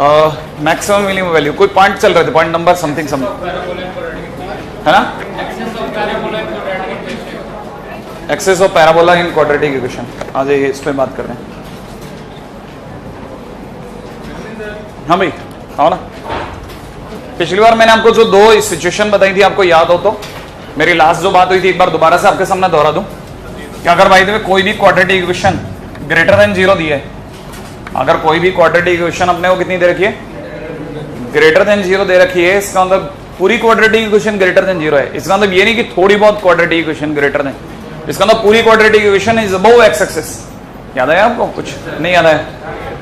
Maximum minimum value कोई point चल रहे थे, पॉइंट नंबर समथिंग है ना, axis of parabola in quadratic equation. आ जाइए इस पे बात कर रहे हैं। हाँ भाई आओ ना। पिछली बार मैंने आपको जो दो सिचुएशन बताई थी, आपको याद हो तो मेरी लास्ट जो बात हुई थी एक बार दोबारा से आपके सामने दोहरा दूं कि अगर भाई कोई भी क्वाड्रेटिक इक्वेशन ग्रेटर देन 0 दी है, अगर कोई भी क्वाड्रेटिक इक्वेशन अपने को कितनी दे रखी है, ग्रेटर देन 0 दे रखी है, इसका मतलब पूरी क्वाड्रेटिक इक्वेशन ग्रेटर देन 0 है। इसका मतलब ये नहीं कि थोड़ी बहुत क्वाड्रेटिक इक्वेशन ग्रेटर देन, इसका मतलब पूरी quadratic equation is above x axis. याद है आपको? कुछ नहीं याद है?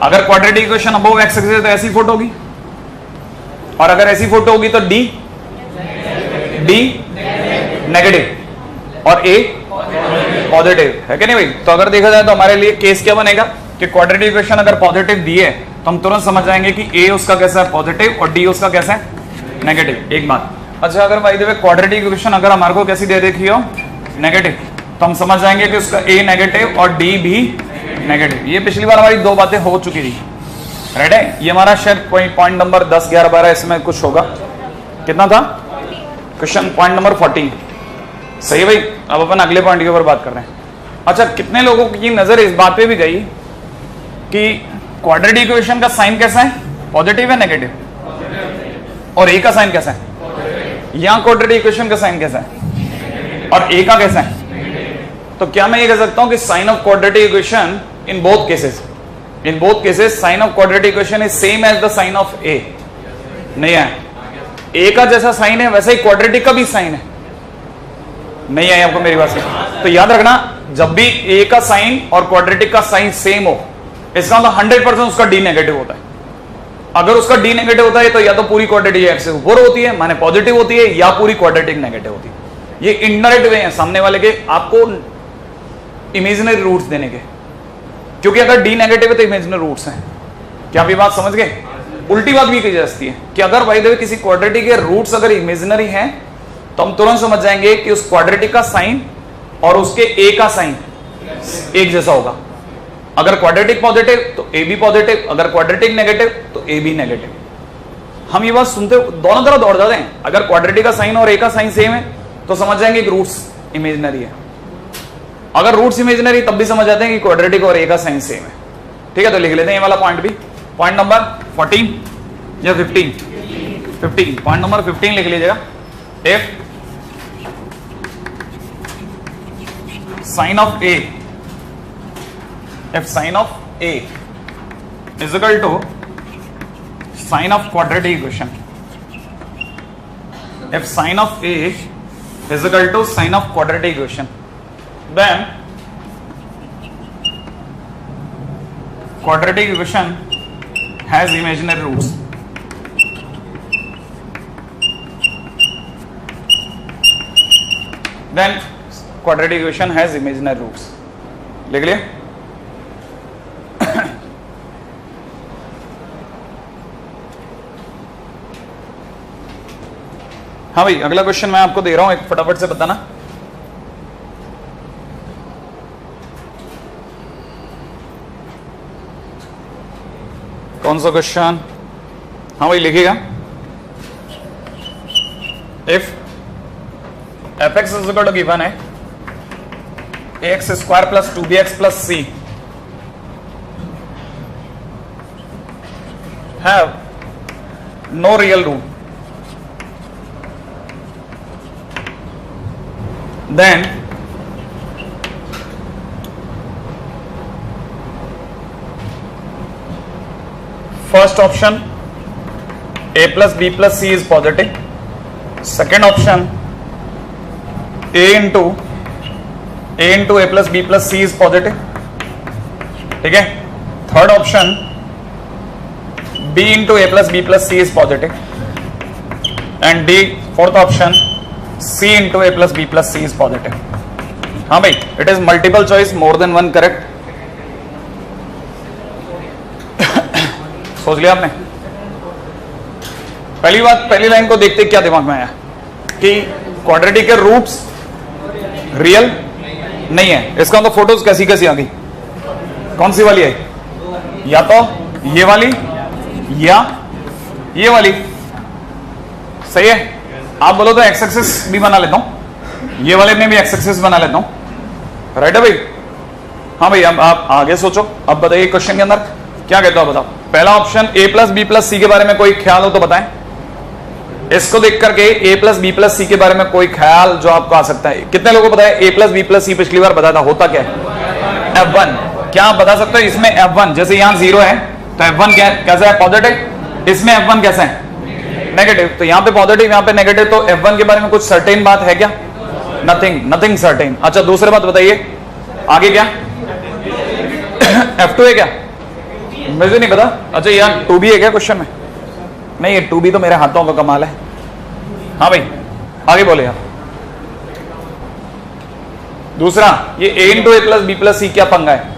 अगर quadratic equation above x axis है तो ऐसी फोटो होगी, और अगर ऐसी फोटो होगी तो डी नेगेटिव और ए पॉजिटिव है कि नहीं भाई? तो अगर देखा जाए तो हमारे लिए केस क्या बनेगा कि क्वाड्रेटिक इक्वेशन अगर पॉजिटिव दी है तो हम तुरंत समझ जाएंगे कि ए उसका कैसा है, पॉजिटिव, और डी उसका कैसा है, नेगेटिव। एक बात। अच्छा, अगर भाई देखो क्वाड्रेटिक इक्वेशन अगर हमारे को कैसी दे रखी हो, नेगेटिव, तो हम समझ जाएंगे कि उसका ए नेगेटिव और डी भी नेगेटिव। ये पिछली बार हमारी दो बातें हो चुकी थी, राइट है? ये हमारा शायद कोई पॉइंट नंबर 10, 11, 12 इसमें कुछ होगा। कितना था क्वेश्चन? Point number 14। सही है भाई। अब अपन अगले पॉइंट के ऊपर बात कर रहे हैं। अच्छा, कितने लोगों की नजर इस बात पे भी गई कि क्वाड्रेटिक इक्वेशन का साइन कैसा है, पॉजिटिव है नेगेटिव, और ए का साइन कैसा है? यहां क्वाड्रेटिक इक्वेशन का साइन कैसा है और ए का कैसा है? तो क्या मैं ये कह सकता हूं कि sign of quadratic equation in both cases sign of quadratic equation is same as the sign of A? नहीं है। ए का जैसा साइन है वैसा ही क्वाड्रेटिक का भी साइन है। नहीं है आपको मेरी बात से? तो याद रखना, जब भी ए का साइन और क्वाड्रेटिक का साइन सेम हो, इसका मतलब 100% उसका डी नेगेटिव होता है। अगर उसका डी नेगेटिव होता है तो या तो पूरी क्वाड्रेटिक एक्सिस ऊपर होती है, माने पॉजिटिव होती है, या पूरी क्वाड्रेटिक नेगेटिव होती है। ये इनडायरेक्ट वे है सामने वाले के आपको इमेजिनरी रूट्स देने के, क्योंकि अगर डी नेगेटिव है तो इमेजिनरी रूट्स हैं। क्या आप ये बात समझ गए? उल्टी बात भी की जा सकती है कि अगर भाई देखो किसी क्वाड्रेटिक के रूट्स अगर इमेजिनरी हैं तो हम तुरंत समझ जाएंगे कि उस क्वाड्रेटिक का साइन और उसके ए का साइन एक जैसा होगा। अगर क्वाड्रेटिक पॉजिटिव तो ए भी पॉजिटिव, अगर क्वाड्रेटिक नेगेटिव तो ए भी नेगेटिव। हम ये बात सुनते दोनों तरफ दौड़ जाते हैं। अगर क्वाड्रेटिक का साइन और ए का साइन सेम है तो समझ जाएंगे कि रूट्स इमेजिनरी है। अगर रूट्स इमेजिनरी तब भी समझ जाते हैं कि क्वाड्रेटिक और ए का साइन सेम है। ठीक है, तो लिख लेते हैं ये वाला पॉइंट भी। पॉइंट नंबर 14 या 15? पॉइंट नंबर 15 लिख लीजिएगा। If sine of A is equal to sine of quadratic equation, if sine of A is equal to sine of quadratic equation, then quadratic equation has imaginary roots. Then quadratic equation has imaginary roots. लिख लिया? हाँ भाई, अगला question मैं आपको दे रहा हूं, एक फटाफट से बताना। कौन सा क्वेश्चन? हाँ भाई लिखिएगा। If F X is equal to given है X square plus 2bx plus C have no real root, then first option a plus b plus c is positive, second option a into a plus b plus c is positive, ठीक है? Third option b into a plus b plus c is positive, and d fourth option C into A plus B plus C is positive. हाँ भाई, it is multiple choice, more than one correct. सोच लिया आपने? पहली बात, पहली line को देखते क्या दिमाग में आया कि क्वाड्रेटिक के रूट्स रियल नहीं है। इसका तो फोटोज कैसी कैसी आ गई? कौन सी वाली है? या तो ये वाली या ये वाली, सही है। आप बोलो तो एक्स एक्सिस भी बना लेता हूं, ये वाले में भी एक्स एक्सिस बना लेता हूं, राइट है भाई। हाँ भाई, अब आप आगे सोचो। अब बताइए क्वेश्चन के अंदर क्या कहते हो, बताओ। पहला option A plus B plus C के बारे में कोई ख्याल हो तो बताएं। इसको देख करके ए प्लस बी प्लस सी के बारे में कोई ख्याल जो आपको आ सकता है। कितने लोगों को पता है ए प्लस बी प्लस सी पिछली बार बताया था, होता क्या है? F1। क्या आप बता सकते हो इसमें F1, जैसे यहां 0 है तो F1 क्या कैसा है? पॉजिटिव। इसमें F1 कैसा है? नेगेटिव। तो यहाँ पे पॉजिटिव, यहाँ पे नेगेटिव, तो F1 के बारे में कुछ सर्टेन बात है क्या? Nothing certain. अच्छा, दूसरी बात बताइए आगे क्या? F2 है क्या? मुझे नहीं पता। अच्छा, यहाँ 2B है क्या क्वेश्चन में? नहीं, ये 2B तो मेरे हाथों का कमाल है। हाँ भाई, आगे बोले आप। दूसरा, ये a into A plus B plus C क्या पंगा है?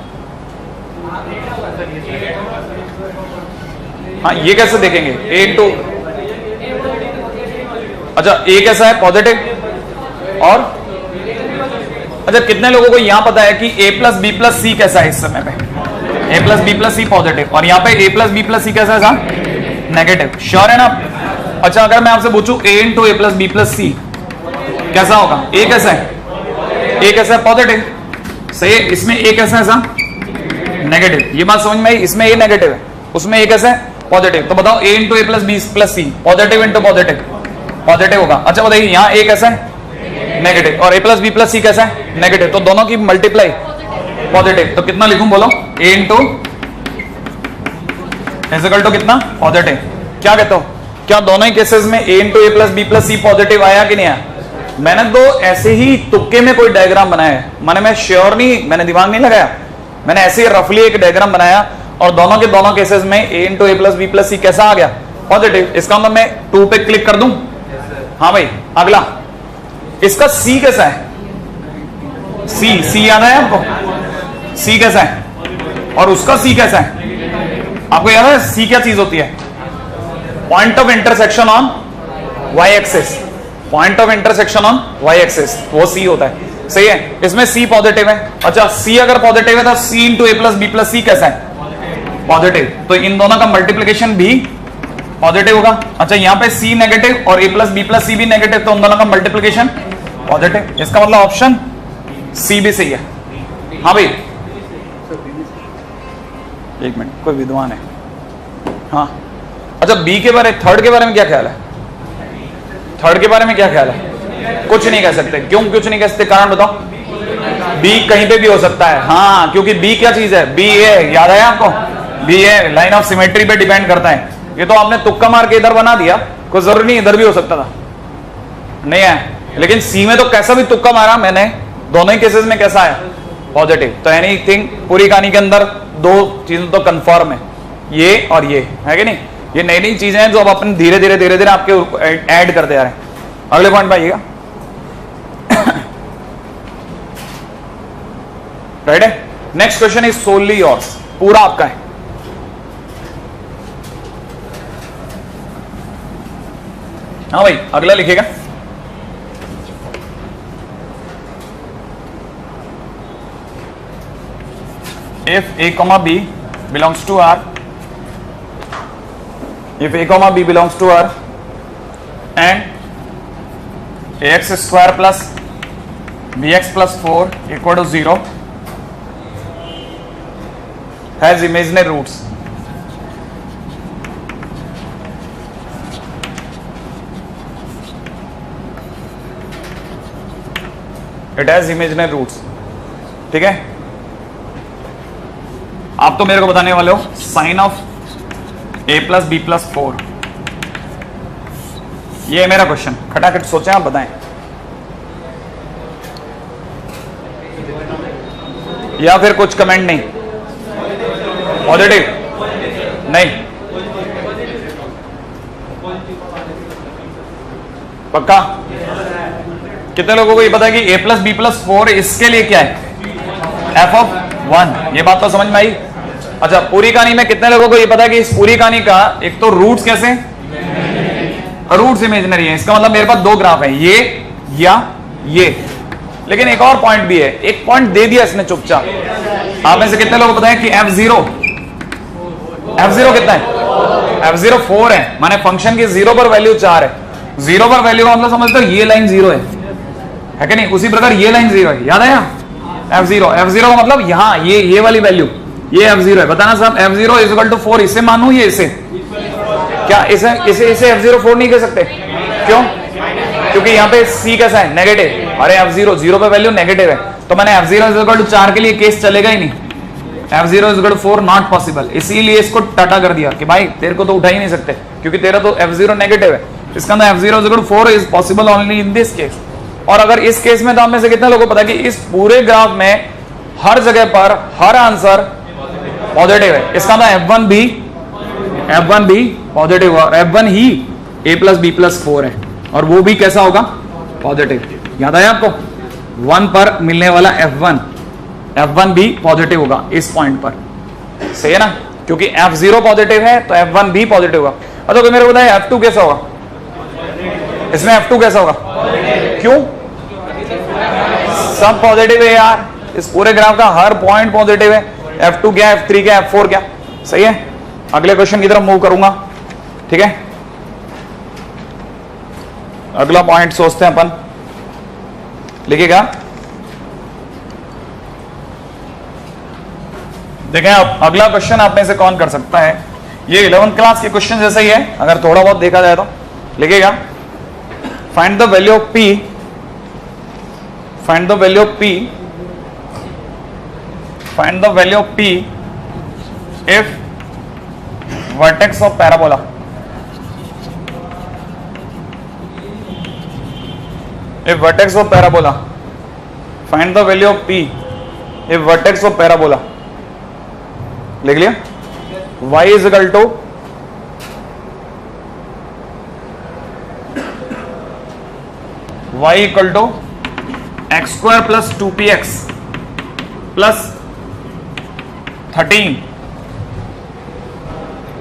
हाँ, ये कैसे देखेंगे? a इंटू, अच्छा a कैसा है? पॉजिटिव। और अच्छा, कितने लोगों को यहां पता है कि a plus B plus C कैसा है इस समय पे? a plus B plus C positive, और यहाँ पे a plus B plus C कैसा है? नेगेटिव। श्योर है ना? अच्छा, अगर मैं आपसे पूछूं a into A plus B plus C कैसा होगा? a कैसा है? a कैसा है? पॉजिटिव। सही है। इसमें a कैसा है? नेगेटिव। ये बात समझ में आई? इसमें a नेगेटिव है, उसमें a कैसा है? पॉजिटिव। तो बताओ a into A plus B plus C, positive into positive, positive होगा। अच्छा बताइए, यहाँ a कैसा है? नेगेटिव, और a plus B plus C कैसा है? नेगेटिव। तो दोनों की मल्टीप्लाई पॉजिटिव। तो कितना लिखूं बोलो? a इंटू इक्वल टू कितना? पॉजिटिव। क्या कहते हो? क्या दोनों ही केसेस में a into A plus B plus C positive आया कि नहीं आया? मैंने तो ऐसे ही तुक्के में कोई डायग्राम बनाया है, माने मैं श्योर नहीं, मैंने दिमाग नहीं लगाया, मैंने ऐसे ही रफली एक डायग्राम बनाया और दोनों के दोनों केसेस में a into A plus B plus C कैसा आ गया? पॉजिटिव। इसका मतलब मैं 2 पे क्लिक कर दूं? हाँ भाई। अगला, इसका c कैसा है? c याद है आपको? c कैसा है? और उसका c कैसा है? आपको याद है c क्या चीज होती है? Point of intersection on y axis. Point of intersection on y axis, वो c होता है। सही है। इसमें c पॉजिटिव है। अच्छा, c अगर पॉजिटिव है तो c into A plus B plus C कैसा है? पॉजिटिव। तो इन दोनों का मल्टीप्लीकेशन भी पॉजिटिव होगा। अच्छा, यहाँ पे c नेगेटिव और a प्लस बी प्लस सी भी नेगेटिव, तो उन दोनों का मल्टीप्लीकेशन पॉजिटिव। इसका मतलब ऑप्शन c भी सही है। हाँ भाई, एक मिनट, कोई विद्वान है? हाँ। अच्छा, बी के बारे, थर्ड के बारे में क्या ख्याल है? थर्ड के बारे में क्या ख्याल है? कुछ नहीं कह सकते। क्यों कुछ नहीं कह सकते? कारण बताओ। बी कहीं पे भी हो सकता है। हाँ, क्योंकि बी क्या चीज है? बी ए, याद है आपको? B A line of symmetry पे डिपेंड करता है। ये तो आपने तुक्का मार के इधर बना दिया, कोई जरूरी नहीं इधर भी हो सकता था, नहीं है। लेकिन सी में तो कैसा भी तुक्का मारा मैंने, दोनों ही केसेस में कैसा है? पॉजिटिव। तो एनीथिंग, पूरी कहानी के अंदर 2 चीजें तो कंफर्म है, ये और ये, है कि नहीं? ये नई नई चीजें हैं जो अब अपन धीरे धीरे आपके ऐड करते जा रहे हैं। अगले पॉइंट पे आइएगा। राइट है। Next question is solely yours, पूरा आपका है। हाँ भाई, अगला लिखिएगा। If a comma b belongs to R, if a comma b belongs to R and ax square plus bx plus 4 equal to 0 has imaginary roots, it has imaginary roots। ठीक है, आप तो मेरे को बताने वाले हो sine of a plus B plus 4। ये है मेरा क्वेश्चन, खटाखट सोचें, आप बताएं। या फिर कुछ कमेंट नहीं? पॉजिटिव नहीं? पक्का? कितने लोगों को ये पता है कि a प्लस बी प्लस 4 इसके लिए क्या है? f of 1। ये बात तो समझ में आई? अच्छा, पूरी कहानी में कितने लोगों को ये पता है कि इस पूरी कहानी का एक तो रूट्स कैसे? रूट्स इमेजिनरी है। इसका मतलब मेरे पास 2 ग्राफ है, ये या ये। लेकिन एक और पॉइंट भी है, एक पॉइंट दे दिया इसने चुपचाप। आप में से कितने लोगों को पता है कि f0 कितना है? f0 4 है, माने फंक्शन की 0 पर वैल्यू 4 है। 0 पर वैल्यू का मतलब समझते हो ये लाइन 0 है कि नहीं? उसी प्रकार ये लाइन 0 है, याद आया? f0 का मतलब यहाँ ये वाली वैल्यू ये f0 है। बताना साहब f0 इज इक्वल टू 4 इसे मानू ये इसे? क्या इसे f0 4 नहीं कह सकते? क्यों? क्योंकि यहाँ पे c कैसा है? नेगेटिव। अरे f0 0 पे वैल्यू नेगेटिव है, तो मैंने f0 इज इक्वल टू 4 के लिए केस चलेगा ही नहीं। f0 is equal to 4 not possible, इसीलिए इसको टाटा कर दिया कि भाई तेरे को तो उठा ही नहीं सकते क्योंकि तेरा तो f0 नेगेटिव है। इसका अंदर f0 is equal to 4 is possible only in this case. और अगर इस केस में तो आप में से कितने लोगों को पता है कि इस पूरे ग्राफ में हर जगह पर हर आंसर पॉजिटिव है। इसका मतलब f1 भी पॉजिटिव और f1 ही a प्लस बी प्लस 4 है, और वो भी कैसा होगा? पॉजिटिव। याद आया आपको? 1 पर मिलने वाला f1 भी पॉजिटिव होगा इस पॉइंट पर, सही है ना? क्योंकि f0 पॉजिटिव है तो f1 भी पॉजिटिव होगा। अच्छा तो मेरे को बताइए f2 कैसा होगा? इसमें f2 कैसा होगा? क्यों? सब पॉजिटिव है यार, इस पूरे ग्राफ का हर पॉइंट पॉजिटिव है। f2 क्या, f3 क्या, f4 क्या? सही है। अगले क्वेश्चन की तरफ मूव करूंगा, ठीक है? अगला पॉइंट सोचते हैं अपन, लिखिएगा। देखें अब अगला क्वेश्चन आप में से कौन कर सकता है? ये 11th क्लास के क्वेश्चन जैसा ही है अगर थोड़ा बहुत देखा जाए तो। लिखिएगा find the value of p, find the value of p, find the value of p if vertex of parabola, if vertex of parabola, find the value of p if vertex of parabola। लिख लिया? y is equal to y equal to x square plus 2px plus 13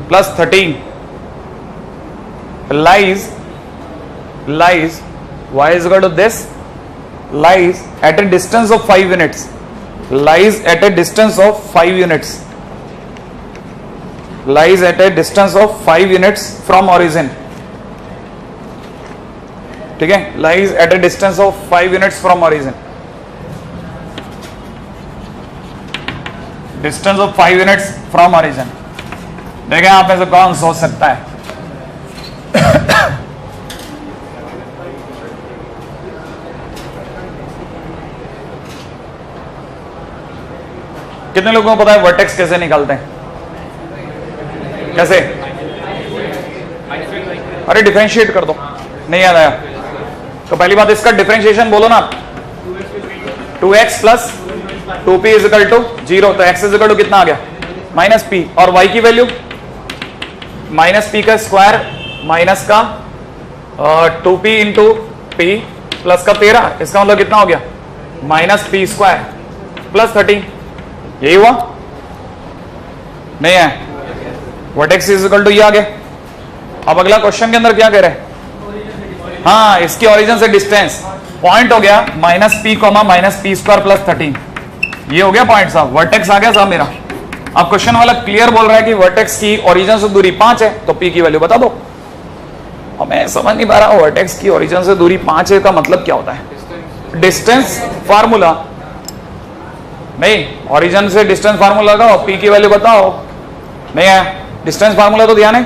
plus 13 lies y is equal to this lies at a distance of 5 units, lies at a distance of 5 units, lies at a distance of 5 units from origin, ठीक है? lies at a distance of 5 units from origin, distance of 5 units from origin। देखें आप में से कौन सोच सकता है? कितने लोगों को पता है वर्टेक्स कैसे निकालते हैं? कैसे? अरे डिफरेंशिएट कर दो, नहीं याद आया तो पहली बात इसका डिफरेंशिएशन बोलो ना। 2x plus 2p is equal to 0, तो x इज इक्वल टू कितना आ गया? माइनस p, और y की वैल्यू माइनस p का स्क्वायर माइनस का 2p इंटू p प्लस का 13, इसका मतलब कितना हो गया? Minus p square plus 13। यही हुआ? नहीं है? वर्टेक्स इज इक्वल टू ये आ गया। अब अगला क्वेश्चन के अंदर क्या कह रहे हैं? हाँ, इसकी ओरिजिन से डिस्टेंस पॉइंट हो गया minus P comma minus P square plus 13, ये हो गया पॉइंट साहब, वर्टेक्स आ गया साहब मेरा। अब क्वेश्चन वाला क्लियर बोल रहा है कि वर्टेक्स की ओरिजिन से दूरी 5 है, तो पी की वैल्यू बता दो। और मैं समझ नहीं पा रहा वर्टेक्स की ओरिजिन से दूरी 5 है का मतलब क्या होता है? डिस्टेंस फार्मूला नहीं, ओरिजिन से डिस्टेंस फार्मूला लगाओ, पी की वैल्यू बताओ। नहीं है? डिस्टेंस फार्मूला तो ध्यान है?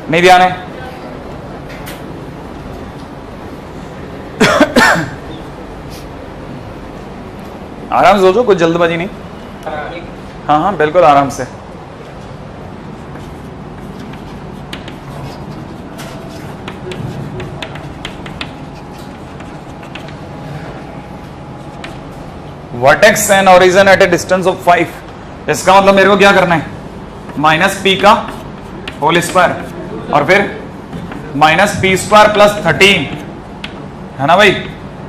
नहीं ध्यान है? आराम से सोचो, कुछ जल्दबाजी नहीं। हाँ हाँ बिल्कुल आराम से। Vertex and origin at A distance of 5, इसका मतलब मेरे को क्या करना है? माइनस पी का होल स्क्वायर और फिर माइनस पी स्क्वायर प्लस 13 है ना भाई,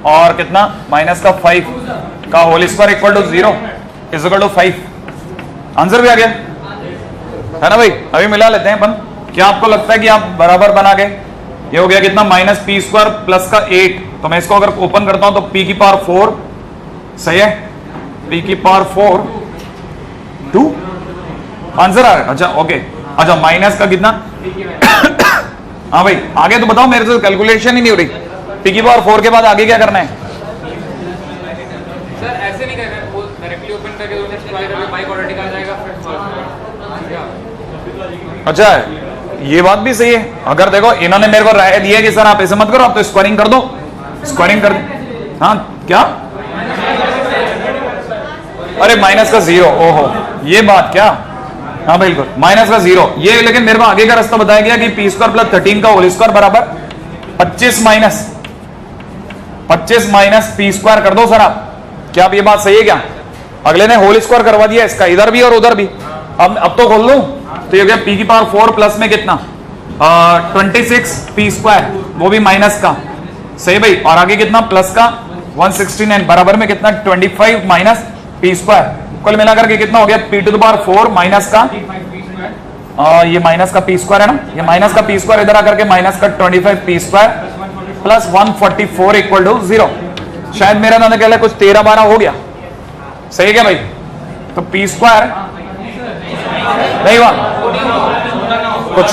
और कितना? माइनस का 5 का whole square equal to 0 is equal to 5। Answer भी आ गया है ना भाई? अभी मिला लेते हैं अपन। क्या आपको लगता है कि आप बराबर बना गए? ये हो गया कितना? माइनस पी स्क्वायर प्लस का 8, तो मैं इसको अगर ओपन करता हूं तो पी की पावर 4, सही है? पी की पावर 4 2 आंसर आ रहा है। अच्छा ओके, अच्छा माइनस का कितना? हाँ भाई आगे तो बताओ, मेरे से कैलकुलेशन ही नहीं हो रही। पी की पावर 4 के बाद आगे क्या करना है? सर ऐसे नहीं करना है, वो डायरेक्टली ओपन करके बाई क्वाड्रेटिक आ जाएगा फिर। अच्छा ये बात भी सही है। अगर देखो इन्होंने मेरे को राय दी है कि सर आप ऐसे मत करो, आप तो स्क्वायरिंग कर दो, स्क्वायरिंग कर दो। हाँ क्या? अरे माइनस का 0, ओहो ये बात क्या? हाँ बिल्कुल माइनस का 0 ये, लेकिन मेरे को आगे का रास्ता बताया गया कि पी स्क्वायर प्लस 13 का होल स्क्वायर बराबर 25 माइनस पी स्क्वायर कर दो सर आप। क्या आप ये बात सही है क्या? अगले ने होल स्क्वायर करवा दिया इसका, इधर भी और उधर भी। अब तो खोल लूं तो ये क्या? पी की पावर 4 प्लस में कितना 26 पी स्क्वायर, वो भी माइनस का, सही भाई। और आगे कितना प्लस का 169 बराबर में कितना 25 माइनस पी स्क्वायर। कुल मिलाकर के कितना हो गया? P to the power 4 minus का ये माइनस का पी स्क्वायर है ना, ये माइनस का पी स्क्वायर इधर आकर के माइनस का 25 P square plus 144 equal to 0। शायद मेरा अंदाजा क्या है कुछ 13-12 हो गया, सही क्या भाई? तो पी स्क्वायर नहीं हुआ कुछ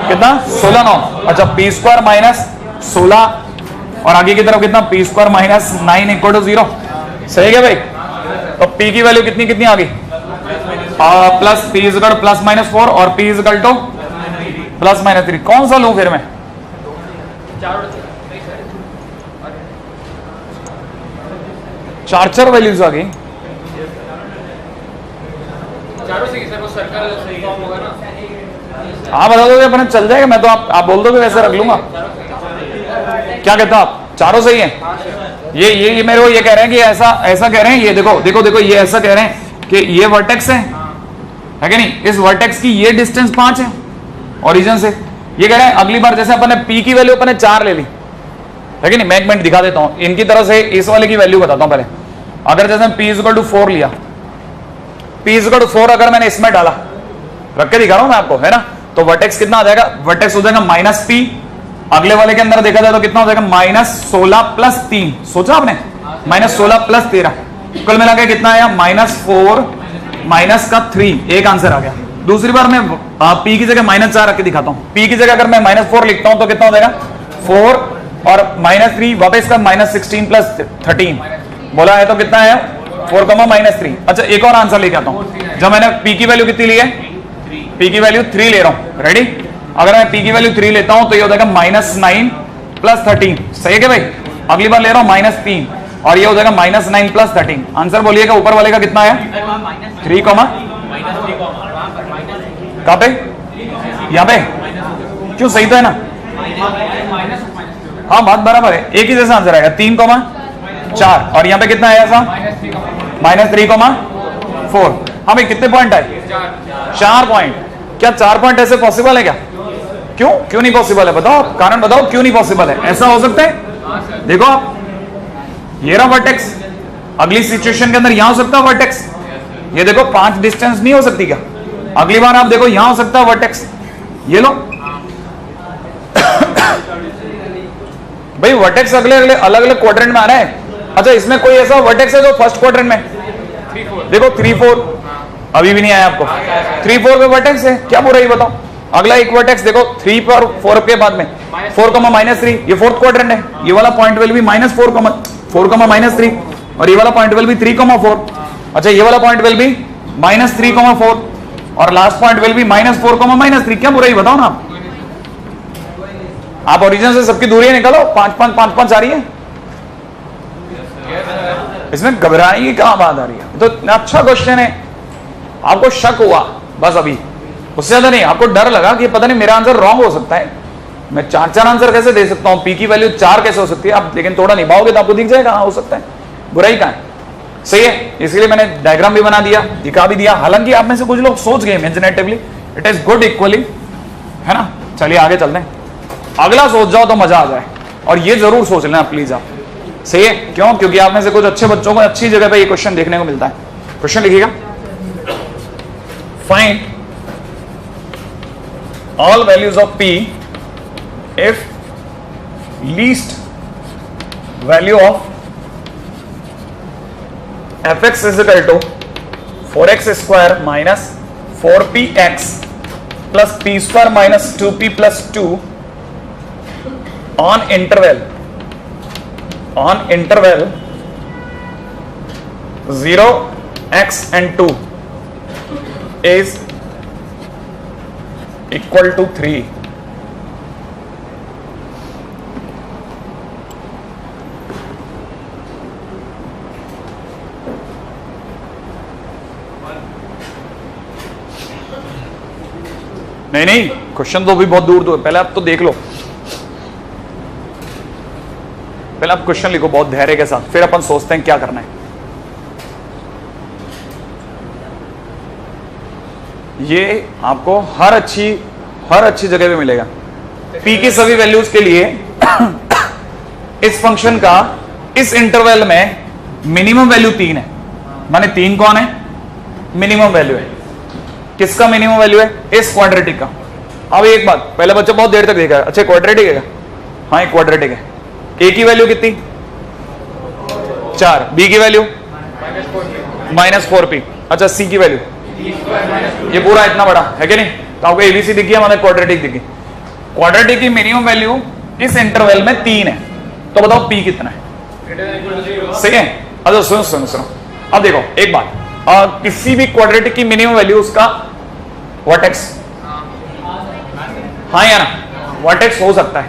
कितना 16-9। अच्छा पी स्क्वायर माइनस 16 और आगे की तरफ कितना P square minus 9 equal to 0, सही क्या भाई? तो पी की वैल्यू कितनी कितनी आ गई? Plus P is equal plus minus 4 और P is equal to plus minus 3। कौन सा लूं फिर मैं? चार वैल्यूज आ गई चारों से सर वो सर्कल सही होगा ना? हाँ बता दोगे अपने चल जाएगा। मैं तो आप बोल दोगे वैसे रख लूंगा। क्या कहते हो आप? चारों सही है? ये मेरे को ये कह रहे हैं कि ऐसा कह रहे हैं, ये देखो ये ऐसा कह रहे हैं कि ये वर्टेक्स है कि नहीं? इस वर्टेक्स की ये डिस्टेंस 5 है ओरिजिन से। ये कह रहे हैं अगली बार जैसे अपन ने पी की वैल्यू अपन ने 4 ले ली है कि नहीं? मैं एक मिनट दिखा देता हूं इनकी तरफ से, इस वाले की वैल्यू बताता हूं पहले। अगर जैसे पी इक्वल टू 4 लिया, पी इक्वल टू 4 अगर मैंने इसमें डाला, रख के दिखा रहा हूं मैं आपको, है ना? तो वर्टेक्स कितना आ जाएगा? वर्टेक्स हो जाएगा माइनस पी। अगले वाले के अंदर देखा जाए तो कितना हो जाएगा? Minus 16 plus 3। सोचा आपने? माइनस 16 प्लस 13 कुल मिला के कितना आया? -4 माइनस का 3। एक आंसर आ गया। दूसरी बार मैं पी की जगह -4 रख के दिखाता हूं। पी की जगह अगर मैं -4 लिखता हूं तो कितना हो जाएगा? 4 और -3 वापस का -16 प्लस 13 बोला है तो कितना है? 4 -3। अच्छा एक और आंसर लेके आता हूं। जब मैंने पी की वैल्यू कितनी ली है? पी की वैल्यू 3 ले रहा हूं, रेडी? अगर मैं पी की वैल्यू 3 लेता हूं तो ये हो जाएगा -9 प्लस 13, सही है क्या भाई? अगली बार ले रहा हूं -3 और ये हो जाएगा -9 प्लस 13। आंसर बोलिएगा ऊपर वाले का कितना है? 3, कहां पे? यहां पे क्यों? सही तो है ना? हाँ बात बराबर है, एक ही जैसा आंसर आएगा। 3,4 और यहाँ पे कितना आया ऐसा? -3,4। हाँ भाई कितने पॉइंट आए? 4 पॉइंट। क्या 4 पॉइंट ऐसे पॉसिबल है क्या? क्यों नहीं पॉसिबल है? बताओ कारण बताओ क्यों नहीं पॉसिबल है? ऐसा हो सकता है? देखो आप, ये रहा वर्टेक्स। अगली सिचुएशन के अंदर यहां हो सकता है वर्टेक्स। ये देखो 5 डिस्टेंस नहीं हो सकती क्या? अगली बार आप देखो यहां हो सकता है वर्टेक्स। ये लो भाई वर्टेक्स अलग अलग क्वाड्रेंट में आ रहा है। अच्छा इसमें कोई ऐसा वर्टेक्स है जो फर्स्ट क्वाड्रेंट में? देखो 3-4 अभी भी नहीं आया आपको। 3-4 पे वर्टेक्स है, क्या बुराई बताओ? अगला एक वर्टेक्स देखो 3 और 4 के बाद में 4, -3, ये फोर्थ क्वाड्रेंट है। ये वाला पॉइंट विल बी -4, -3 और ये वाला पॉइंट विल बी 3,4। अच्छा ये वाला पॉइंट विल बी -3,4 और लास्ट पॉइंट विल बी -4, -3। क्या बुराई बताओ ना आप ओरिजिन से सबकी दूरियां निकालो। 5 आ रही है, इसमें घबराने की क्या बात आ रही है? तो अच्छा क्वेश्चन है, आपको शक हुआ बस अभी, उससे ज्यादा नहीं। आपको डर लगा कि पता नहीं मेरा आंसर रॉन्ग हो सकता है, मैं 4 आंसर कैसे दे सकता हूं, पी की वैल्यू 4 कैसे हो सकती है? आप लेकिन थोड़ा निभाओगे तो आपको दिख जाएगा हाँ हो सकता है। बुराई कहां है? सही है, इसलिए मैंने डायग्राम भी बना दिया, दिखा भी दिया। हालांकि आप में से कुछ लोग सोच गए imaginatively, it is good equally, है ना? चलिए आगे चलते हैं। अगला सोच जाओ तो मजा आ जाए, और ये जरूर सोच लेना प्लीज आप। सही है, क्यों? क्योंकि आप में से कुछ अच्छे बच्चों को अच्छी जगह पे ये क्वेश्चन देखने को मिलता है। क्वेश्चन लिखिएगा, find all values of P if least value of fx is equal to 4x square minus 4px plus P square minus 2p plus 2 on interval 0 x and 2 is equal to 3. नहीं question तो भी बहुत दूर दूर, पहले आप तो देख लो, पहले आप क्वेश्चन लिखो बहुत धैर्य के साथ, फिर अपन सोचते हैं क्या करना है। ये आपको हर अच्छी जगह पे मिलेगा। p की सभी वैल्यूज के लिए इस फंक्शन का इस इंटरवल में मिनिमम वैल्यू 3 है, माने 3 कौन है? मिनिमम वैल्यू है। किसका मिनिमम वैल्यू है? इस क्वाड्रेटिक का। अब एक बात, पहले बच्चा बहुत देर तक देखा है, अच्छा क्वाड्रेटिक है? हाँ एक क्वाड्रेटिक है। a की वैल्यू कितनी? 4, b की वैल्यू -4p, अच्छा c की वैल्यू ये पूरा इतना बड़ा है कि नहीं? तो आपको एबीसी दिख गया, मतलब क्वाड्रेटिक दिख गई। क्वाड्रेटिक की मिनिमम वैल्यू इस इंटरवल में 3 है, तो बताओ p कितना है? सही है? अच्छा सुनो, अब देखो एक बात, किसी भी क्वाड्रेटिक की मिनिमम वैल्यू उसका वर्टेक्स, हाँ या ना, वर्टेक्स हो सकता है,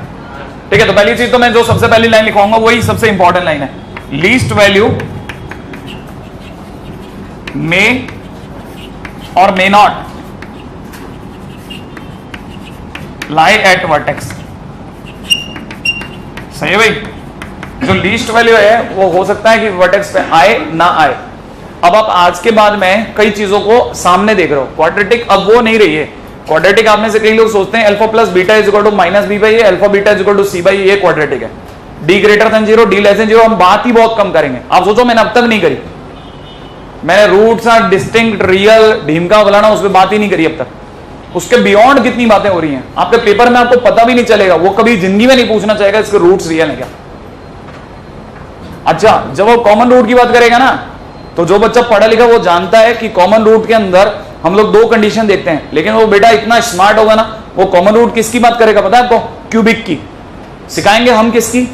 ठीक है? तो पहली चीज तो मैं जो सबसे पहली लाइन लिखवाऊंगा वही सबसे इंपॉर्टेंट लाइन है, लीस्ट वैल्यू मे और may not lie at vertex. सही है भाई? जो लीस्ट वैल्यू है वो हो सकता है कि वर्टेक्स पे आए ना आए। अब आप आज के बाद में कई चीजों को सामने देख रहे हो, क्वाड्रेटिक अब वो नहीं रही है। क्वाड्रेटिक आप में से कई लोग सोचते हैं alpha plus beta is equal to minus B by A, alpha beta is equal to C by A quadratic है। D greater than 0, D less than 0 हम बात ही बहुत कम करेंगे। आप सोचो मैंने अब तक नहीं करी, मैंने रूट्स और डिस्टिंक्ट रियल ढीमका फलाना उस पर बात ही नहीं करी अब तक। उसके बियॉन्ड कितनी बातें हो रही हैं आपके पेपर में, आपको पता भी नहीं चलेगा, वो कभी जिंदगी में नहीं पूछना चाहेगा इसके रूट्स रियल है क्या। अच्छा जब वो कॉमन रूट की बात करेगा ना, तो जो बच्चा पढ़ा लिखा वो जानता है कि कॉमन रूट के अंदर हम लोग 2 कंडीशन देखते हैं, लेकिन वो बेटा इतना स्मार्ट होगा ना, वो कॉमन रूट किसकी बात करेगा पता है आपको? क्यूबिक की। सिखाएंगे हम किसकी?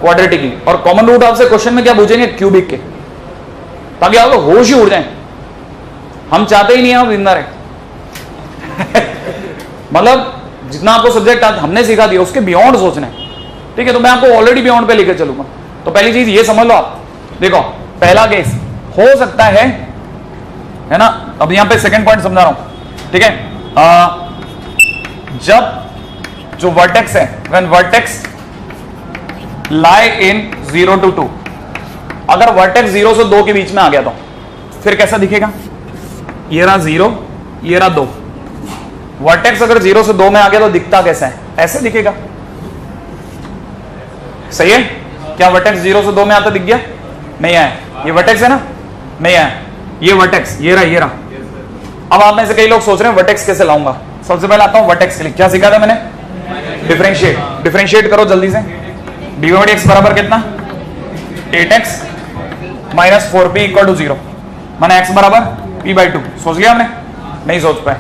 क्वाड्रेटिक की। और कॉमन रूट आपसे क्वेश्चन में क्या पूछेंगे? क्यूबिक के, ताकि आप लोग होश ही उड़ जाए। हम चाहते ही नहीं है आप जिंदा रहे मतलब जितना आपको सब्जेक्ट हमने सिखा दिया उसके बियॉन्ड सोचना है, ठीक है? तो मैं आपको ऑलरेडी बियॉन्ड पे लेकर चलूंगा। तो पहली चीज ये समझ लो आप, देखो पहला केस हो सकता है ना, अब यहां पे सेकंड पॉइंट समझा रहा हूं, ठीक है? जब जो वर्टेक्स है, when vertex lie in 0 to 2, अगर वर्टेक्स 0 से 2 के बीच में आ गया तो फिर कैसा दिखेगा? ये रहा 0, ये रहा 2। वर्टेक्स अगर 0 से 2 में आ गया तो दिखता कैसा है? ऐसे दिखेगा। सही है? क्या वर्टेक्स 0 से 2 में आता दिख गया? नहीं आया। ये वर्टेक्स है ना, नहीं आया। ये वर्टेक्स, ये रहा। अब आप में से कई लोग सोच रहे हैं वर्टेक्स कैसे लाऊंगा। सबसे पहले आता हूं वर्टेक्स के लिए। क्या सीखा था मैंने? डिफरेंशिएट करो जल्दी से। डी बाई एक्स बराबर कितना? 8x minus 4p equal to 0, माना x बराबर p/2। सोच लिया हमने? नहीं सोच पाए।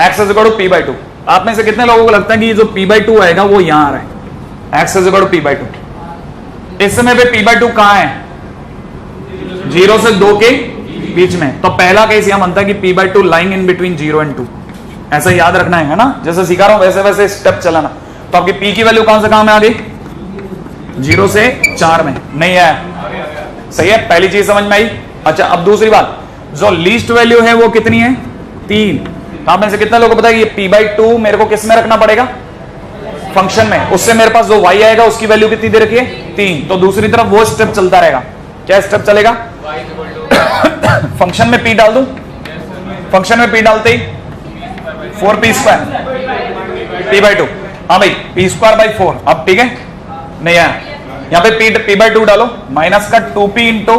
x is equal to p/2। आप में से कितने लोगों को लगता है कि ये जो p/2 आएगा वो यहां आ रहा है? x is equal to p/2। इस समय पे p/2 कहां है? 0 से 2 के बीच में। तो पहला केस यहां बनता है कि p/2 lying in between 0 and 2। ऐसा याद रखना है ना, जैसे सिखा रहा हूं वैसे वैसे स्टेप चलाना। तो आपकी p की वैल्यू कहां से कहां में आ गई? 0 से 4 में। नहीं आया? सही है, पहली चीज समझ में आई। अच्छा अब दूसरी बात, जो लीस्ट वैल्यू है वो कितनी है? 3। आप में से कितने लोगों को पता है ये p/2 मेरे को किस में रखना पड़ेगा? फंक्शन में। उससे मेरे पास जो y आएगा उसकी वैल्यू कितनी दे रखी है? 3। तो दूसरी तरफ वो स्टेप चलता रहेगा। क्या स्टेप चलेगा? फंक्शन में p डाल दूं, फंक्शन में p डालते ही 4p स्क्वायर p/2। हाँ भाई p²/4। अब ठीक है? नहीं आया? यहां पे p/2 डालो, माइनस का 2p into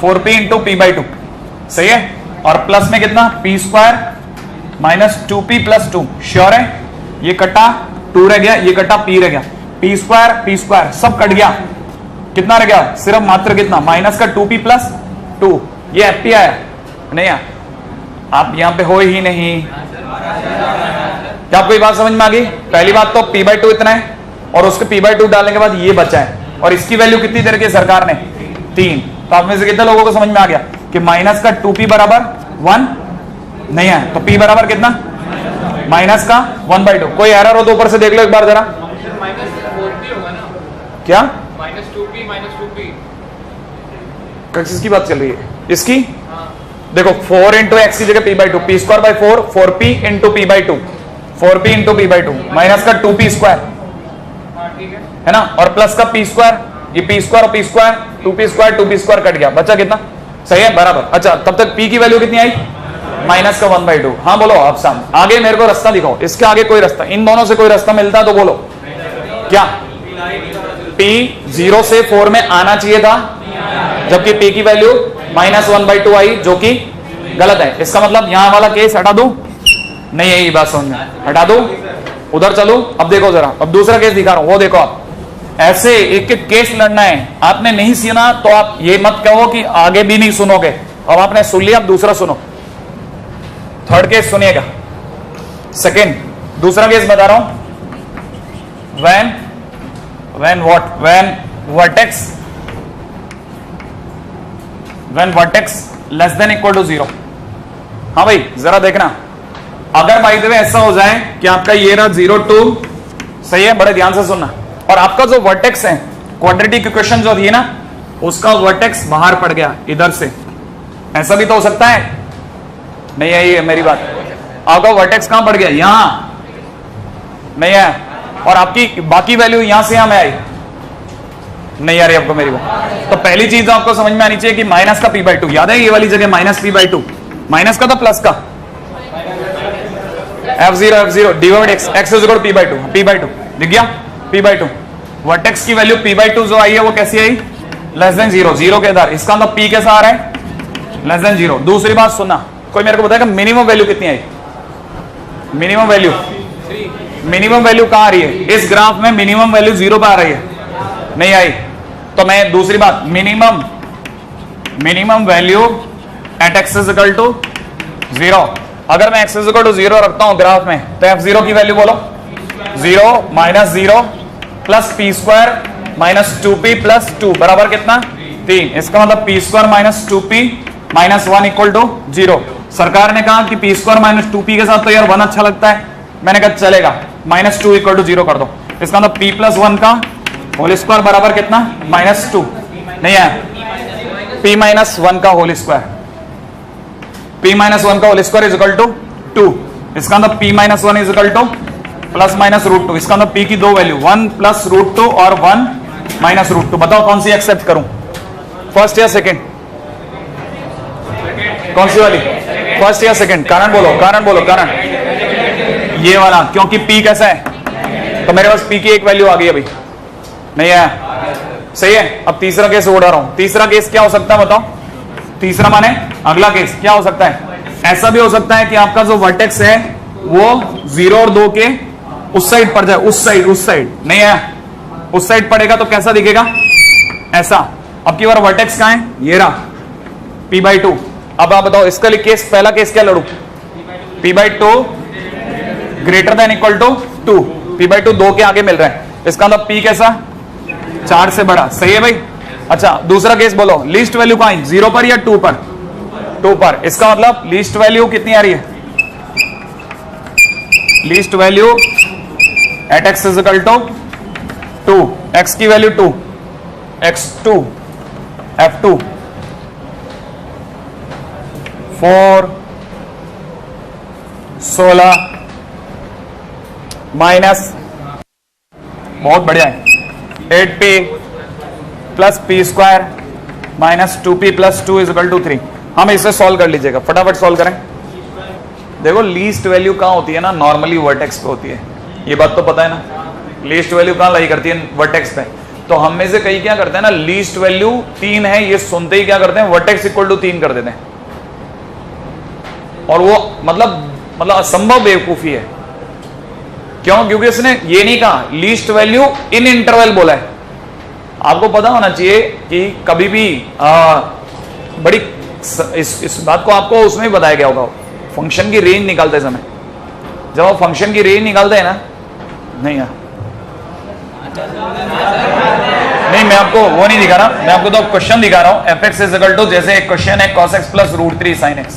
4p into p/2। सही है? और प्लस में कितना? p² minus 2p plus 2। Sure है? ये कटा 2 रह गया, ये कटा p रह गया, p² सब कट गया। कितना रह गया? सिर्फ मात्र कितना? माइनस का 2p प्लस 2। ये fp आया? नहीं आया? आप यहां पे हो ही नहीं। क्या आपको ये बात समझ में आ गई? पहली बात तो p/2 इतना है और उसके p/2 डालने के बाद ये बचा है और इसकी वैल्यू कितनी दे रखी है सरकार ने? 3। तो आप में से कितने लोगों को समझ में आ गया कि माइनस का 2p बराबर 1 नहीं है, तो p बराबर कितना? माइनस का 1/2। कोई एरर हो तो ऊपर से देख लो एक बार जरा। -4p होगा ना? क्या -2p -2p किसकी बात चल रही है? इसकी हाँ देखो 4 इंटू एक्स की जगह p/2, p²/4 4p into p/2 4p into p/2 minus का 2p², हाँ ठीक है ना, और प्लस का p², ये p² और p² 2p² कट गया, बचा कितना? सही है, बराबर। अच्छा तब तक p की वैल्यू कितनी आई? माइनस का 1/2। हाँ बोलो आप सामने, आगे मेरे को रास्ता दिखाओ, इसके आगे कोई रास्ता, इन दोनों से कोई रास्ता मिलता है तो बोलो। क्या p 0 से 4 में आना चाहिए था, जबकि p की वैल्यू -1/2 आई, जो कि गलत है। इसका मतलब यहां वाला केस हटा दूं? नहीं है ये बात समझ में, हटा दूं? उधर चलो। अब देखो जरा, अब दूसरा केस दिखा रहा हूं, वो देखो आप। ऐसे एक एक केस लड़ना है। आपने नहीं सुना तो आप ये मत कहो कि आगे भी नहीं सुनोगे। अब आपने सुन लिया, अब दूसरा सुनो। थर्ड केस सुनिएगा। सेकेंड, दूसरा केस बता रहा हूं। when vertex less than equal to 0। हाँ भाई जरा देखना, अगर बाय द वे ऐसा हो जाए कि आपका ये रहा 0 2, सही है, बड़े ध्यान से सुनना, और आपका जो वर्टेक्स है, क्वाड्रेटिक इक्वेशन जो थी ना, उसका वर्टेक्स बाहर पड़ गया इधर से, ऐसा भी तो हो सकता है। नहीं है ये मेरी बात, आपका वर्टेक्स कहां पड़ गया? यहां नहीं है, और आपकी बाकी वैल्यू यहां से यहां में आई, नहीं आ रही आपको मेरी बात। तो पहली चीज आपको समझ में आनी चाहिए कि माइनस का p/2, याद है ये वाली जगह माइनस p/2, माइनस का था प्लस का, f0 divide x is equal to p/2 दिख गया, p/2। वर्टेक्स की वैल्यू p/2 जो आई है वो कैसी आई? लेस देन 0, 0 के इधर, इसका मतलब p कैसा आ रहा है? Less than 0। दूसरी बात सुनना, कोई मेरे को बताएगा मिनिमम वैल्यू कितनी आई? मिनिमम वैल्यू कहां आ रही है? इस ग्राफ में मिनिमम वैल्यू 0 पे आ रही है, नहीं आई। तो मैं दूसरी बात, minimum value at x is equal to 0। अगर मैं x इज इक्वल टू 0 रखता हूं ग्राफ में, तो f0 की वैल्यू बोलो 0 -0 plus p² minus 2p plus 2 बराबर कितना? 3। इसका मतलब p² - 2p - 1 इक्वल टू 0। सरकार ने कहा कि p² - 2p के साथ तो यार 1 अच्छा लगता है, मैंने कहा चलेगा, -2 इक्वल टू 0 कर दो। इसका मतलब p + 1 का होल स्क्वायर बराबर कितना? -2 नहीं है, p - 1 का होल स्क्वायर, p - 1 का whole square is equal to 2। इसका मतलब p - 1 इज इक्वल टू +-√2। इसका मतलब p की दो वैल्यू 1 + √2 और 1 - √2। बताओ कौन सी एक्सेप्ट करूं, फर्स्ट या सेकंड? कौन सी वाली, फर्स्ट या सेकंड? कारण बोलो, कारण। ये वाला, क्योंकि p कैसा है, तो मेरे पास p की एक वैल्यू आ गई अभी, नहीं है, सही है। अब तीसरा केस उड़ा रहा हूं। तीसरा केस क्या हो सकता है बताओ? तीसरा माने अगला केस क्या हो सकता है? ऐसा भी हो सकता है कि आपका जो वर्टेक्स है वो 0 और 2 के उस साइड पड़ जाए, उस साइड नहीं है, उस साइड पड़ेगा तो कैसा दिखेगा? ऐसा। अब की बार वर्टेक्स कहां है? ये रहा p/2। अब आप बताओ इसका लिए केस, पहला केस क्या लड़ू? p/2 greater than equal to 2, p/2 2 के आगे मिल रहा है, इसका मतलब p कैसा? 4 से बड़ा, सही है भाई। अच्छा दूसरा केस बोलो, लीस्ट वैल्यू कहां है? 0 पर या 2 पर? 2 पर। इसका मतलब लीस्ट वैल्यू कितनी आ रही है? Least value at x is equal to 2, x की वैल्यू 2, x2 f2 4 16 माइनस, बहुत बढ़िया है, 8p plus p² minus 2p plus 2 is equal to 3। हम इसे सॉल्व कर लीजिएगा, फटाफट सॉल्व करें। देखो लीस्ट वैल्यू कहां होती है ना, नॉर्मली वर्टेक्स पे होती है, ये बात तो पता है ना। लीस्ट वैल्यू कहां लाई करती है? वर्टेक्स पे। तो हम में से कई क्या करते हैं ना, लीस्ट वैल्यू 3 है ये सुनते ही क्या करते हैं, वर्टेक्स इक्वल टू 3 कर देते हैं, और वो मतलब असंभव बेवकूफी है। क्यों? क्योंकि इसने ये नहीं कहा लीस्ट वैल्यू इन इंटरवल बोला है। आपको पता होना चाहिए कि कभी भी बड़ी इस बात को आपको उसमें बताया गया होगा, फंक्शन की रेंज निकालते समय जब आप फंक्शन की रेंज निकालते हैं ना, नहीं यार नहीं, मैं आपको वो नहीं दिखा रहा, मैं आपको तो क्वेश्चन दिखा रहा हूं। F X is equal to, जैसे एक क्वेश्चन है cos x plus √3 sin x।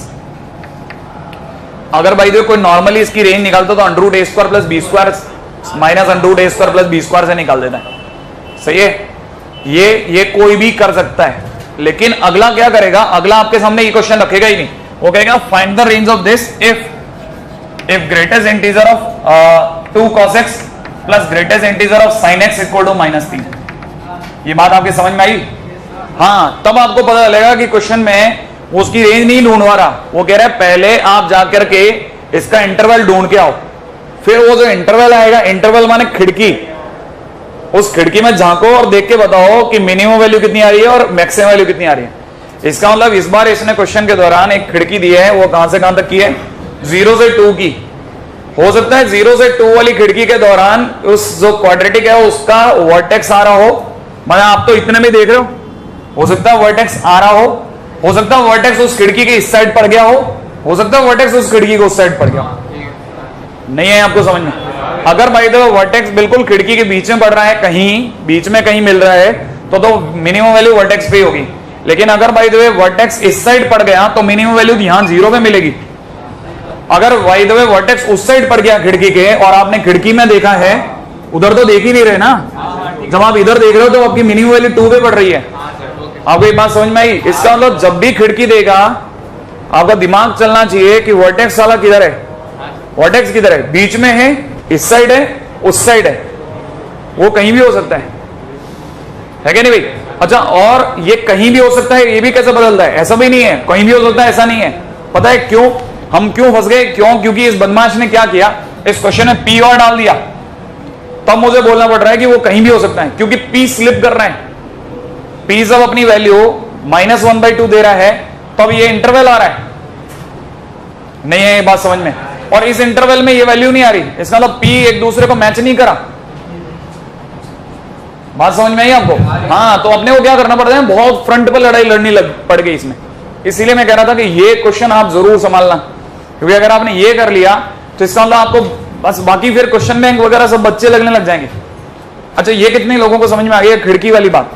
अगर भाई कोई नॉर्मली इसकी रेंज निकालता तो under root A square plus B square minus under root A square plus B square से निकाल देता है, सही है। ये कोई भी कर सकता है, लेकिन अगला क्या करेगा, अगला आपके सामने ये क्वेश्चन रखेगा ही नहीं, वो कहेगा find the range of this if greatest integer of 2 cos x plus greatest integer of sin x equal to -3। ये बात आपके समझ में आई? हाँ, तब आपको पता चलेगा कि क्वेश्चन में उसकी रेंज नहीं ढूंढवा रहा, वो कह रहा है पहले आप जाकर के इसका इंटरवल ढूंढ के आओ, फिर वो जो इंटरवल आएगा, इंटरवल माने खिड़की, उस खिड़की में झांको और देख के बताओ कि मिनिमम वैल्यू कितनी आ रही है और मैक्सिमम वैल्यू कितनी आ रही है। इसका मतलब इस बार इसने क्वेश्चन के दौरान एक खिड़की दी है, वो कहां से कहां तक की है, 0 से 2 की। हो सकता है 0 से 2 वाली खिड़की के दौरान उस जो क्वाड्रेटिक है उसका वर्टेक्स आ रहा हो, मतलब आप तो इतने में देख रहे हो सकता है वर्टेक्स आ रहा हो सकता है वर्टेक्स उस खिड़की के इस साइड पड़ गया हो सकता है वर्टेक्स उस खिड़की के उस साइड पड़ गया हो। नहीं है आपको समझ में? अगर भाई तो वर्टेक्स बिल्कुल खिड़की के बीच में पड़ रहा है, कहीं बीच में कहीं मिल रहा है, तो मिनिमम वैल्यू वर्टेक्स पे होगी। लेकिन अगर भाई तो वर्टेक्स इस साइड पड़ गया तो मिनिमम वैल्यू यहां 0 पे मिलेगी। अगर भाई तो वर्टेक्स उस साइड पड़ गया खिड़की के, और आपने खिड़की में देखा है, उधर तो देख ही नहीं रहे ना, जब आप इधर देख रहे हो तो आपकी मिनिमम वैल्यू 2 पे पड़ रही है। आपको ये बात समझ में आई? इसका मतलब जब भी खिड़की देगा आपका दिमाग चलना चाहिए कि वर्टेक्स वाला किधर है, वर्टेक्स किधर है, बीच में है, इस साइड है, उस साइड है, वो कहीं भी हो सकता है कि नहीं भाई? अच्छा, और ये कहीं भी हो सकता है, ये भी कैसे बदलता है? ऐसा भी नहीं है कहीं भी हो सकता है, ऐसा नहीं है। पता है क्यों हम क्यों फंस गए? क्योंकि इस बदमाश ने क्या किया, इस क्वेश्चन में पी और डाल दिया, तब मुझे बोलना पड़ रहा है कि वो कहीं भी हो सकता है, क्योंकि पी स्लिप कर रहा है। पी जब अपनी वैल्यू -1/2 दे रहा है, तब ये इंटरवल आ रहा है, नहीं है ये बात समझ में? और इस इंटरवल में ये वैल्यू नहीं आ रही, इसका मतलब पी एक दूसरे को मैच नहीं करा। बात समझ में आई आपको? हाँ, तो अपने को क्या करना पड़ता है, बहुत फ्रंट पर लड़ाई लड़नी पड़ गई इसमें। इसीलिए मैं कह रहा था कि ये क्वेश्चन आप जरूर संभालना, क्योंकि अगर आपने ये कर लिया तो इसका मतलब आपको बस बाकी फिर क्वेश्चन बैंक वगैरह सब बच्चे लगने लग जाएंगे। अच्छा, ये कितने लोगों को समझ में आ गई खिड़की वाली बात,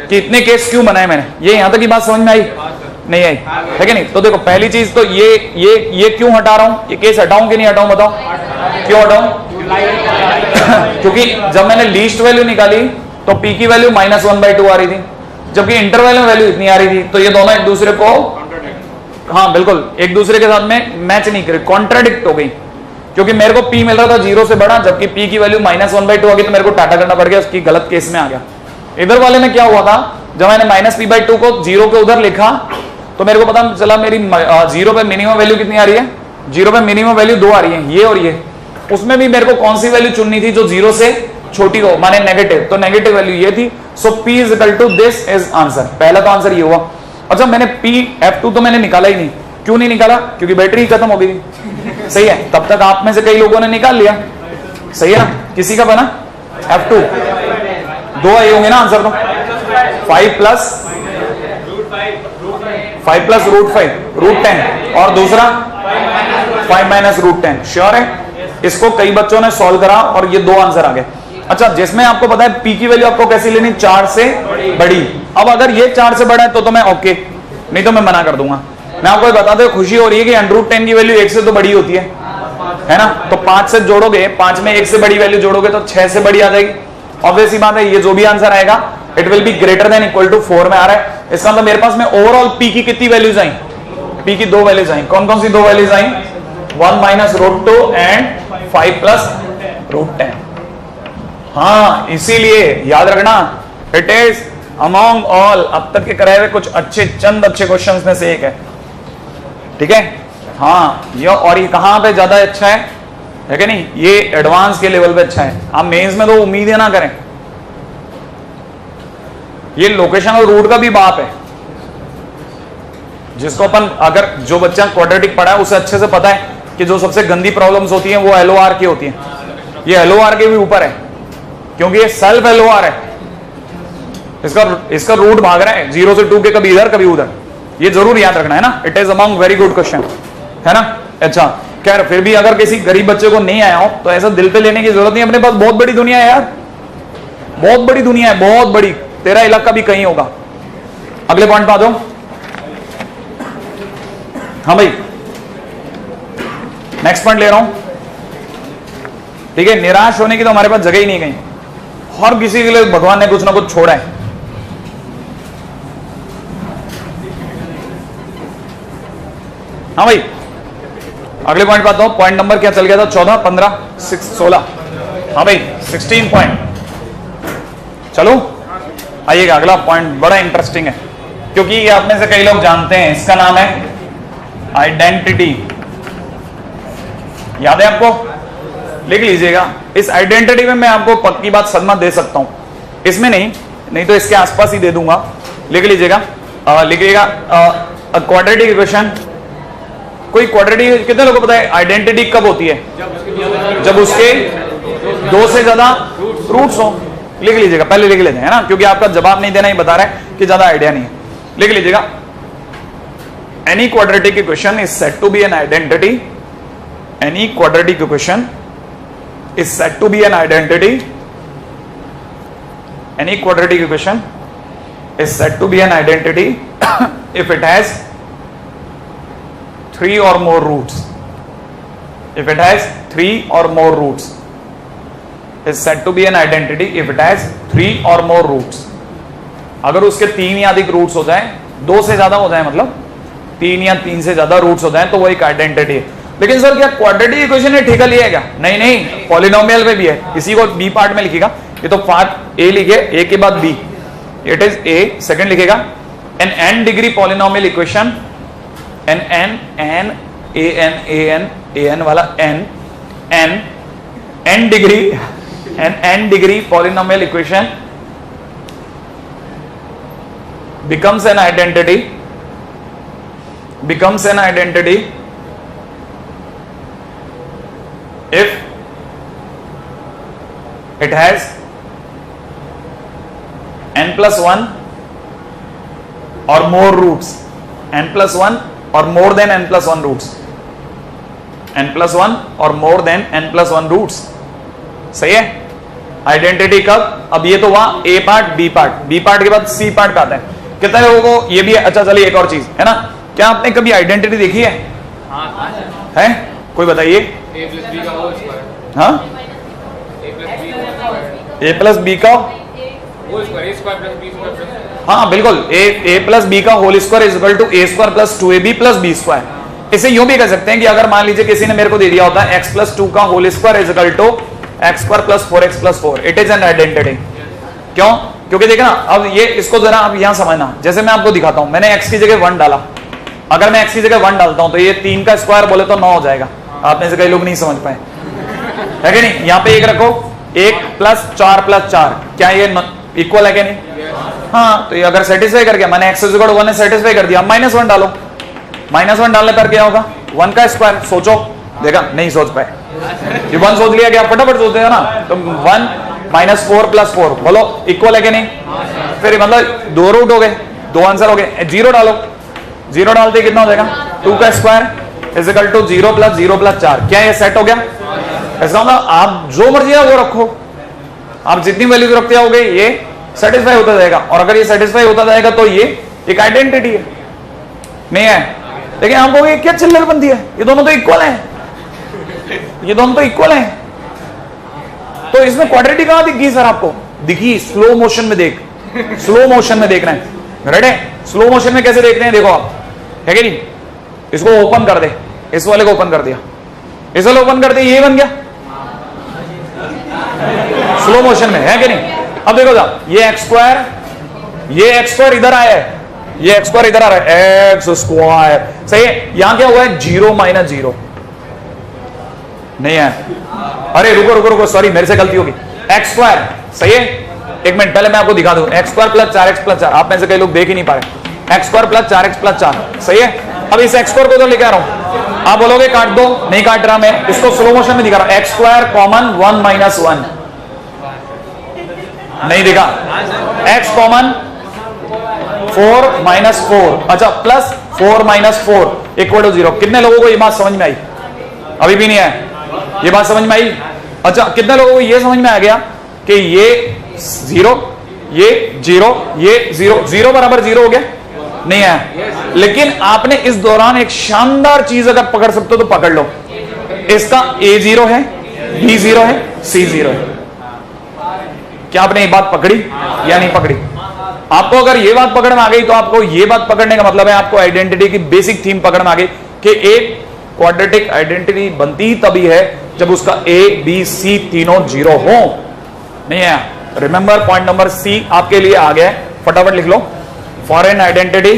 कि इतने केस क्यों बनाए मैंने? ये यहां तक की बात समझ में आई? नहीं आई है कि नहीं? तो देखो, पहली चीज तो ये क्यों हटा रहा हूं, ये केस हटाऊं कि नहीं हटाऊं, बताओ क्यों हटाऊं? क्योंकि जब मैंने लीस्ट वैल्यू निकाली तो पी की वैल्यू -1/2 आ रही थी, जबकि इंटरवल में वैल्यू इतनी आ रही थी, तो ये दोनों एक दूसरे को, हाँ बिल्कुल, एक दूसरे के साथ में मैच नहीं करे, कॉन्ट्राडिक्ट हो गई। क्योंकि मेरे को पी मिल रहा था 0 से बड़ा, जबकि पी की वैल्यू -1/2 आ गई, तो मेरे को टाटा करना पड़ गया, उसकी गलत केस में आ गया। इधर वाले में क्या हुआ था, जब मैंने -p/2 को 0 के उधर लिखा तो मेरे को पता चला मेरी 0 पे मिनिमम वैल्यू कितनी आ रही है, 0 पे मिनिमम वैल्यू 2 आ रही है, ये और ये। उसमें भी मेरे को कौन सी वैल्यू चुननी थी जो 0 से छोटी हो, माने नेगेटिव, तो नेगेटिव वैल्यू ये थी। So p is equal to this is answer. पहला तो आंसर ये हुआ। अच्छा, मैंने F2 तो मैंने निकाला ही नहीं। क्यों नहीं निकाला? क्योंकि बैटरी खत्म हो गई थी, सही है। तब तक आप में से कई लोगों ने निकाल लिया, सही है ना? किसी का बना F2? 2 आए होंगे ना आंसर तो। 5 प्लस √5 और दूसरा 5 - √10। श्योर है? इसको कई बच्चों ने सॉल्व करा और ये 2 आंसर आ गए। अच्छा, जिसमें आपको पता है p की वैल्यू आपको कैसी लेनी, 4 से बड़ी। अब अगर ये 4 से बड़ा है तो मैं ओके, नहीं तो मैं मना कर दूंगा। मैं आपको बताते हुए खुशी हो रही है कि √10 की वैल्यू 1 से तो बड़ी होती है ना? तो 5 से जोड़ोगे, 5 में 1 से बड़ी वैल्यू जोड़ोगे तो 6 से बड़ी आ जाएगी। ऑब्वियस सी बात है, ये जो भी आंसर आएगा it will be greater than equal to 4 में आ रहा है। इसका मतलब मेरे पास में ओवरऑल p की कितनी वैल्यूज आई? p की 2 वैल्यूज आई। कौन कौन सी 2 वैल्यूज आई? 1 - √2 एंड 5 + √10। हाँ, इसीलिए याद रखना, इट इज अमॉन्ग ऑल अब तक के कराए हुए कुछ चंद अच्छे क्वेश्चंस में से एक है, ठीक है? हाँ, ये और ये कहां पे ज्यादा अच्छा है कि नहीं? ये एडवांस के लेवल पे अच्छा है। आप मेंस में तो उम्मीद ना करें। ये लोकेशन और रूट का भी बाप है, जिसको अपन, अगर जो बच्चा क्वाड्रेटिक पढ़ा है उसे अच्छे से पता है कि जो सबसे गंदी प्रॉब्लम्स होती हैं वो LOR की होती हैं। ये LOR के भी ऊपर है, क्योंकि ये सेल्फ LOR है। इसका रूट भाग रहा है 0 से 2 के, कभी इधर कभी उधर। ये जरूर याद रखना है ना। It is among very good question, है ना? अच्छा, खैर फिर भी अगर किसी गरीब बच्चे को नहीं आया हो तो ऐसा दिल पे लेने की जरूरत नहीं, अपने पास बहुत बड़ी दुनिया है यार, बहुत बड़ी दुनिया है, बहुत बड़ी, तेरा इलाका भी कहीं होगा। अगले पॉइंट पे आ जाओ। हाँ भाई नेक्स्ट पॉइंट ले रहा हूं, ठीक है। निराश होने की तो हमारे पास जगह ही नहीं कहीं, हर किसी के लिए भगवान ने कुछ ना कुछ छोड़ा है। हाँ भाई अगले पॉइंट पे आता हूं। पॉइंट नंबर क्या चल गया था, 14, 15, 16। हाँ भाई 16 पॉइंट। चलो आइएगा, अगला पॉइंट बड़ा इंटरेस्टिंग है, क्योंकि ये आप में से कई लोग जानते हैं, इसका नाम है आइडेंटिटी। याद है आपको, लिख लीजिएगा। इस आइडेंटिटी में मैं आपको पक्की बात सदमा दे सकता हूं, इसमें नहीं तो इसके आसपास ही दे दूंगा। लिख लीजिएगा, लिखिएगा क्वाड्रेटिक इक्वेशन। कोई क्वाड्रेटिक, कितने लोगों को पता है आइडेंटिटी कब होती है, जब उसके 2 से ज्यादा रूट्स हो। लिख लीजिएगा, पहले लिख लेते हैं, है ना, क्योंकि आपका जवाब नहीं देना ही बता रहा है कि ज्यादा आइडिया नहीं है। लिख लीजिएगा, any quadratic equation is said to be an identity. Any quadratic equation is said to be an identity. Any quadratic equation is said to be an identity if it has 3 or more roots. If it has 3 or more roots, is said to be an identity if it has 3 or more roots. अगर उसके 3 या अधिक roots हो जाए, 2 से ज्यादा हो जाए, मतलब 3 या 3 से ज्यादा रूट्स हो जाए, तो वो एक आइडेंटिटी है। लेकिन सर क्या क्वाड्रेटिक इक्वेशन ने ठेका लिया है क्या? नहीं, पॉलिनोमियल में भी है। इसी को बी पार्ट में लिखेगा, ये तो पार्ट ए लिखे, ए के बाद B, it is A. Second लिखेगा N N degree polynomial equation, N वाला N degree polynomial equation becomes an identity if it has n plus 1 or more roots, n plus 1 or more than n plus 1 roots, n plus 1 or more than n plus 1 roots। सही है। Identity कब? अब ये तो वहां ए part, B part के बाद C part का आता है। कितने लोगों को ये भी है? अच्छा चलिए एक और चीज है ना, क्या आपने कभी आइडेंटिटी देखी है? है कोई बताइए? हाँ, ए प्लस बी का, हाँ बिल्कुल, ए प्लस बी का whole square is equal to A square plus 2ab plus B square. इसे यूं भी कह सकते हैं कि अगर मान लीजिए किसी ने मेरे को दे दिया होता है x प्लस 2 का whole square is equal to X square plus 4x plus 4, it is an identity. क्यों? क्योंकि देखना, अब ये इसको जरा आप यहां समझना, जैसे मैं आपको दिखाता हूं, मैंने x की जगह 1 डाला, अगर मैं x की जगह 1 डालता हूं तो ये 3 का स्क्वायर बोले तो 9 हो जाएगा। आप में से कई लोग नहीं समझ पाए, है कि नहीं? यहाँ पे एक रखो, 1 प्लस 4 प्लस 4, क्या ये इक्वल है कि नहीं? हाँ, तो ये अगर सेटिस्फाई कर गया, मैंने x इक्वल 1 सेटिस्फाई कर दिया। -1 डालो, -1 डालने पर क्या होगा? 1 का स्क्वायर। सोचो, देखा नहीं सोच पाए, ये 1 सोच लिया, क्या फटाफट सोचते हैं ना, तो 1 -4 प्लस 4 बोलो इक्वल है कि नहीं? फिर मतलब 2 रूट हो गए, 2 आंसर हो गए। 0 डालो, 0 डालते कितना हो जाएगा? 2 का square is equal to 0 plus 0 plus 4। क्या ये सेट हो गया? ऐसा मतलब आप जो मर्जी है वो रखो, आप जितनी वैल्यू रखते जाओगे ये सेटिस्फाई होता जाएगा, और अगर ये सेटिस्फाई होता जाएगा तो ये एक आइडेंटिटी है, नहीं है? लेकिन आपको ये क्या चिल्लर बनती है, ये दोनों तो इक्वल हैं, ये दोनों तो इक्वल हैं, तो इसमें क्वाड्रेटिटी कहां दिखी सर आपको? दिखी स्लो मोशन में, देख, स्लो मोशन में देखना है, रेडी? स्लो मोशन में कैसे देखते हैं, देखो आप, है कि नहीं? इसको ओपन कर दे, इस वाले को ओपन कर दिया, इस वाले ओपन कर दिया, ये बन गया स्लो मोशन में, है कि नहीं? अब देखो साहब, ये एक्स स्क्वायर इधर आया है, ये एक्स स्क्वायर इधर आ रहा है, एक्स स्क्वायर, सही है। यहां क्या हुआ है? 0 - 0 नहीं है? अरे रुको, सॉरी मेरे से गलती होगी। एक्स स्क्वायर, सही है। एक मिनट पहले मैं आपको दिखा दूं, x square plus 4x plus 4, आप में से कई लोग देख ही नहीं पा रहे। X square plus 4x plus 4, सही है। अब इस एक्स स्क्वायर को तो लेके आ रहा हूं, आप बोलोगे काट दो, नहीं काट रहा मैं, इसको स्लो मोशन में दिखा रहा हूं। एक्स स्क्वायर कॉमन 1 - 1 नहीं दिखा, एक्स कॉमन 4 - 4, अच्छा प्लस 4 - 4 इक्वल टू 0। कितने लोगों को ये बात समझ में आई? अभी भी नहीं आया? ये बात समझ में आई? अच्छा, कितने लोगों को ये समझ में आ गया कि ये 0, ये 0, ये 0, 0 बराबर 0 हो गया? नहीं आया। लेकिन आपने इस दौरान एक शानदार चीज अगर पकड़ सकते हो तो पकड़ लो, इसका A 0 है, B 0 है, C 0 है। क्या आपने ये बात पकड़ी या नहीं पकड़ी? आपको अगर ये बात पकड़ में आ गई तो आपको ये बात पकड़ने का मतलब है आपको आइडेंटिटी की बेसिक थीम पकड़ में आ गई कि एक क्वाड्रेटिक आइडेंटिटी बनती ही तभी है जब उसका A, B, C तीनों 0 हो। नहीं है? रिमेंबर पॉइंट नंबर C आपके लिए आ गया है, फटाफट लिख लो। For an identity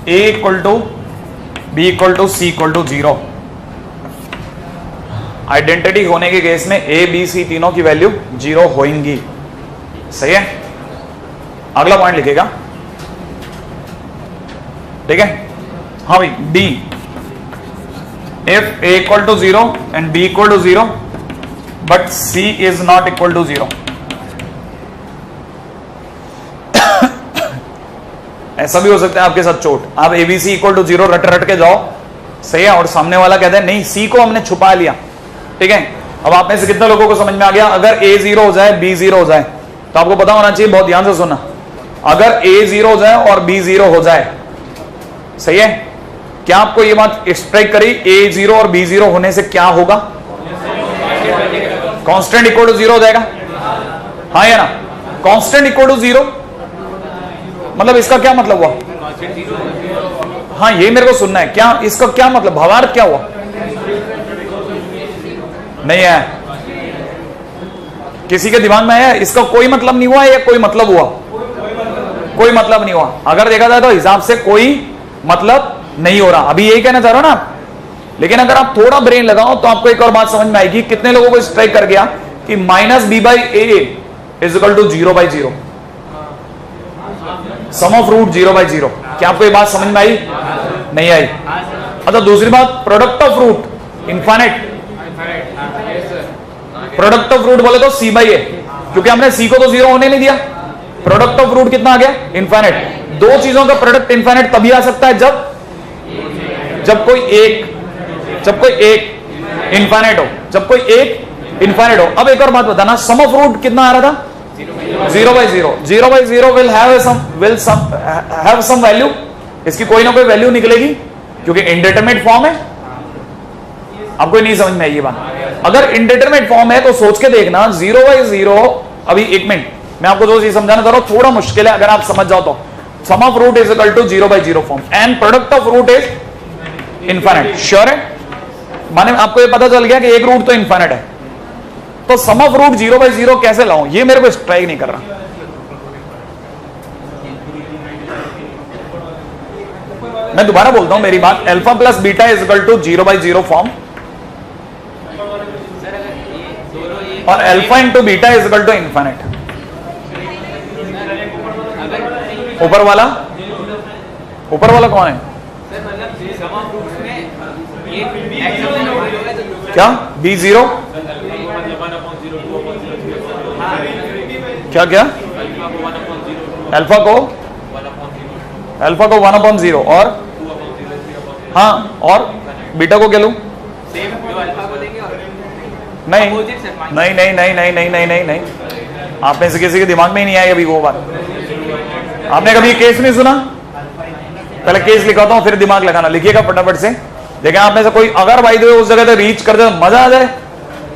A equal to B equal to C equal to 0, identity होने के केस में A, B, C तीनों की वैल्यू 0 होंगी। सही है? अगला पॉइंट लिखेगा, ठीक है? हाँ भाई, D, if A equal to 0 and B equal to 0 but C is not equal to 0, ऐसा भी हो सकता है आपके साथ चोट, आप ABC इक्वल टू 0 रट के जाओ, सही है, और सामने वाला कहता है नहीं C को हमने छुपा लिया, ठीक है? अब आप में से कितने लोगों को समझ में आ गया? अगर A 0 हो जाए, B 0 हो जाए, तो आपको पता होना चाहिए, बहुत ध्यान से सुनना, अगर A 0 हो जाए और B 0 हो जाए, सही है, क्या आपको ये बात स्ट्राइक करी? A 0 और B 0 होने से क्या होगा? कांस्टेंट इक्वल टू 0 हो जाएगा, हाँ या ना? कांस्टेंट इक्वल टू 0 मतलब इसका क्या मतलब हुआ? हाँ, ये मेरे को सुनना है, क्या इसका क्या मतलब, भावार्थ क्या हुआ? नहीं है? किसी के दिमाग में आया इसका कोई मतलब नहीं हुआ या कोई मतलब हुआ? कोई मतलब नहीं हुआ। अगर देखा जाए तो हिसाब से कोई मतलब नहीं हो रहा, अभी यही कहना चाह रहा हूं ना। लेकिन अगर आप थोड़ा ब्रेन लगाओ तो आपको एक और बात समझ में आएगी। कितने लोगों को स्ट्राइक कर गया कि -b/a is equal to 0/0, sum of root 0/0? क्या आपको ये बात समझ में आई? नहीं आई? अच्छा, दूसरी बात, product of root infinite, product of root बोले तो C/A, क्योंकि हमने C को तो 0 होने नहीं दिया। प्रोडक्ट ऑफ रूट कितना आ गया? इनफाइनाइट। दो चीजों का प्रोडक्ट इनफाइनाइट तभी आ सकता है जब कोई एक इनफाइनाइट हो, जब कोई एक इनफाइनाइट हो। अब एक और बात बताना, सम ऑफ रूट कितना आ रहा था? 0/0। 0/0 विल हैव सम वैल्यू, इसकी कोई ना कोई वैल्यू निकलेगी क्योंकि इनडिटरमिनेट फॉर्म है। आपको नहीं समझ में आई ये बात? अगर इनडिटरमिनेट फॉर्म है तो सोच के देखना, 0/0, अभी एक मिनट मैं आपको जो चीज समझाना चाह रहा हूं, थोड़ा मुश्किल है, अगर आप समझ जाओ तो। Sum of root is equal to 0/0 form and product of root is infinite. Sure है? माने आपको ये पता चल गया कि एक रूट तो इनफाइनाइट है, तो सम ऑफ रूट 0/0 कैसे लाऊं, ये मेरे को स्ट्राइक नहीं कर रहा। मैं दोबारा बोलता हूं मेरी बात, alpha plus beta is equal to 0/0 form और alpha into beta is equal to infinite. ऊपर वाला कौन है? क्या B0? क्या अल्फा को 1/0 और हाँ, और बीटा को क्या लूं? नहीं, आप में से किसी के दिमाग में ही नहीं आई अभी वो बात। आपने कभी केस नहीं सुना? पहले केस लिखाता हूं फिर दिमाग लगाना, लिखिएगा फटाफट से। देखिए आप में से कोई अगर भाई उस जगह पे रीच कर दे तो मजा आ जाए।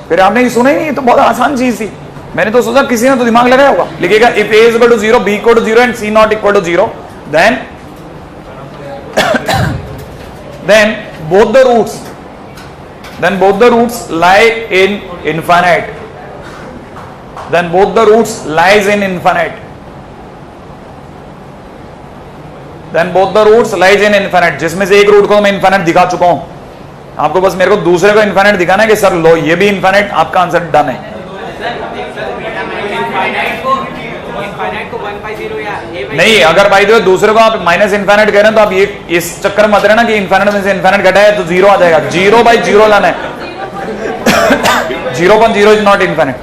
फिर आपने ये सुना ही नहीं, तो बहुत आसान चीज थी, मैंने तो सोचा किसी ने तो दिमाग लगाया होगा। लिखिएगा if A is equal to 0, B equal to 0 and C not equal to 0, then both the roots lie in infinite. Then both the roots lies in infinite. जिसमें से एक रूट को मैं इनफाइनाइट दिखा चुका हूं, आपको बस मेरे को दूसरे को इनफाइनाइट दिखाना है कि सर लो ये भी इनफाइनाइट, आपका आंसर डन है। नहीं, अगर भाई दो दूसरे को आप माइनस इनफाइनाइट कह रहे हैं तो आप ये इस चक्कर में मत रहना कि इनफाइनाइट में से इनफाइनाइट घटा है तो 0 आ जाएगा। 0/0 लाना है। 0/0 is not infinite.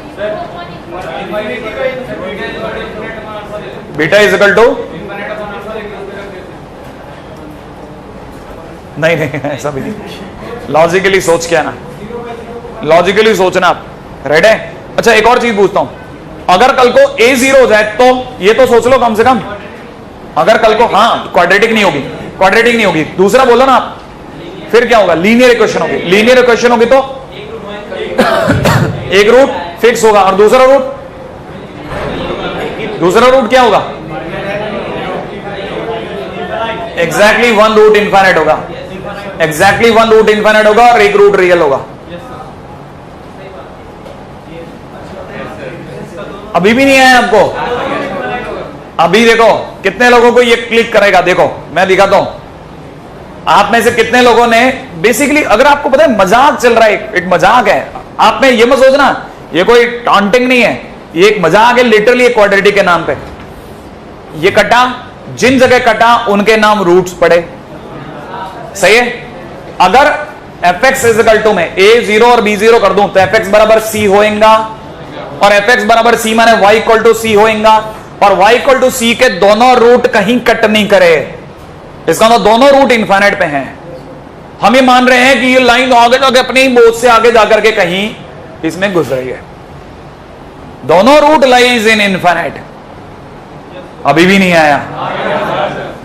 Beta is equal to नहीं नहीं ऐसा भी नहीं, लॉजिकली सोच के आना, लॉजिकली सोचना आप, राइट है। अच्छा एक और चीज पूछता हूं, अगर कल को a 0 हो जाए तो ये तो सोच लो कम से कम, अगर कल को, हाँ क्वाड्रेटिक नहीं होगी, क्वाड्रेटिक नहीं होगी, दूसरा बोलो ना आप, फिर क्या होगा, लीनियर इक्वेशन होगी, लीनियर इक्वेशन होगी तो एक रूट फिक्स होगा और दूसरा रूट क्या होगा, एग्जैक्टली वन रूट इनफाइनाइट होगा, एग्जैक्टली वन रूट इनफाइनाइट होगा और एक रूट रियल होगा। अभी भी नहीं आया आपको, अभी देखो कितने लोगों को ये क्लिक करेगा, देखो मैं दिखाता हूं, आप में से कितने लोगों ने बेसिकली, अगर आपको पता है मजाक चल रहा है, एक मजाक है, आप में ये मत सोचना ये कोई टॉन्टिंग नहीं है, ये एक मजाक है, लिटरली एक क्वाड्रेटिक के नाम पे ये कटा, जिन जगह कटा उनके नाम रूट्स पड़े, सही है। अगर fx इक्वल टू में a0 और b0 कर दूं तो fx बराबर c होएगा, और fx बराबर c माने y इक्वल टू c होएगा, और y इक्वल टू c के दोनों रूट कहीं कट नहीं करे, इसका मतलब दोनों रूट इनफाइनाइट पे हैं। हम ये मान रहे हैं कि ये लाइन आगे जाके अपनी बोझ से आगे जाकर के कहीं इसमें घुस रही है, दोनों रूट लाइज इन इनफाइनाइट, अभी भी नहीं आया,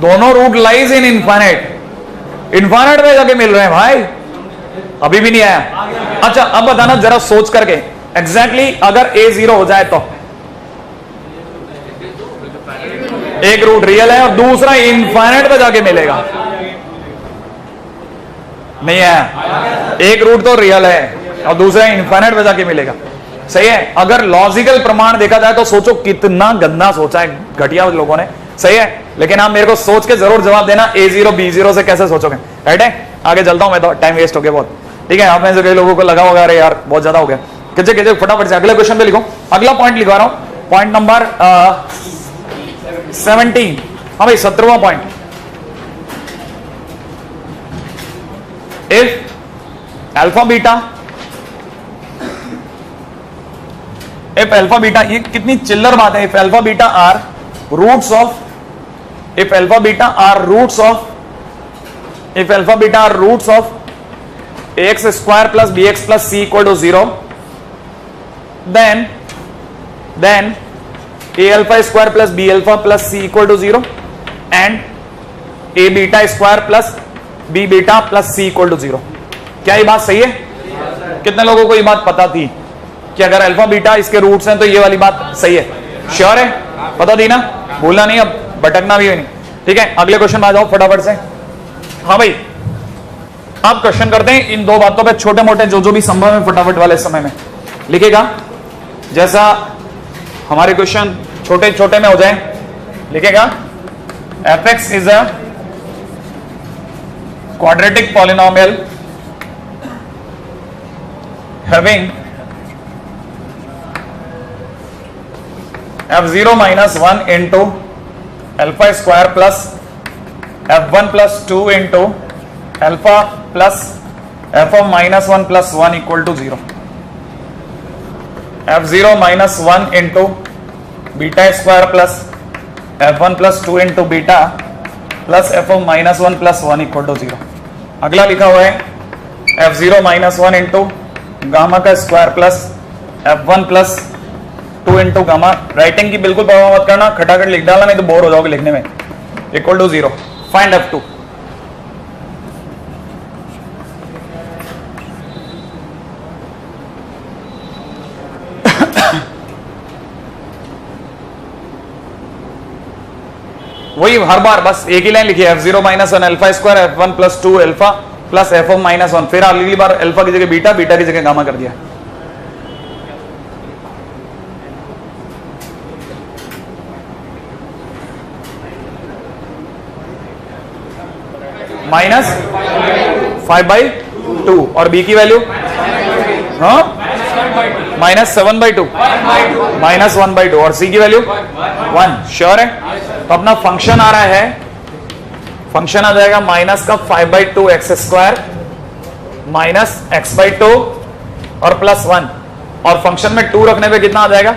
दोनों root lies in infinite, infinite में जाके मिल रहे हैं भाई, अभी भी नहीं आया। अच्छा अब बताना जरा सोच करके, एग्जैक्टली अगर a 0 हो जाए तो एक रूट रियल है और दूसरा इनफाइनाइट पे जाके मिलेगा, नहीं है, एक रूट तो रियल है और दूसरा इनफाइनाइट पे जाके मिलेगा, सही है। अगर लॉजिकल प्रमाण देखा जाए तो सोचो कितना गंदा सोचा है घटिया लोगों ने, सही है, लेकिन आप मेरे को सोच के जरूर जवाब देना a0 b0 से कैसे सोचोगे, राइट है। आगे चलता हूं, मैं तो टाइम वेस्ट हो गया बहुत, ठीक है। आप में से कई लोगों को लगा होगा अरे यार बहुत ज्यादा हो गया, किसी फटाफट से अगले क्वेश्चन पे लिखो, अगला पॉइंट लिखवा रहा हूं, पॉइंट नंबर 17, हाँ भाई 17वां पॉइंट, इफ अल्फा बीटा, ये कितनी चिल्लर बात है, if alpha beta are roots of, if alpha beta are roots of ax square plus bx plus c equal to 0, then a alpha square plus b alpha plus c equal to 0 and a beta square plus b beta plus c equal to 0। क्या ये बात सही है? कितने लोगों को ये बात पता थी कि अगर अल्फा बीटा इसके रूट्स हैं तो ये वाली बात सही है? श्योर है? पता थी ना, भूलना नहीं, अब भटकना भी नहीं, ठीक है। अगले क्वेश्चन में आ जाओ फटाफट से। हाँ भाई आप क्वेश्चन करते हैं इन दो बातों पे, छोटे मोटे जो भी संभव है फटाफट वाले समय में लिखेगा, जैसा हमारे क्वेश्चन छोटे छोटे में हो जाए, लिखेगा fx is a quadratic polynomial having f0 minus 1 into alpha square plus f1 plus 2 into alpha plus f of minus 1 plus 1 equal to 0। f0 minus 1 into beta square plus f1 plus 2 into beta plus f of minus 1 plus 1 equal to 0। अगला लिखा हुआ है f0 minus 1 into gamma का square plus f1 plus 2 into gamma. Writing की बिल्कुल परवाह मत करना, खटाखट लिख डालना, नहीं तो बोर हो जाओगे लिखने में। Equal to 0। Find f2। वही हर बार बस एक ही लाइन लिखिए, f0 minus 1 alpha square f1 plus 2 alpha plus f of minus 1, फिर अगली बार अल्फा की जगह बीटा, बीटा की जगह गामा कर दिया। माइनस 5/2 और b की वैल्यू हाँ माइनस 7/2 माइनस 1/2 और c की वैल्यू 1। श्योर है? तो अपना फंक्शन आ रहा है, फंक्शन आ जाएगा माइनस का 5/2 एक्स स्क्वायर माइनस x/2 और प्लस 1, और फंक्शन में 2 रखने पे कितना आ जाएगा?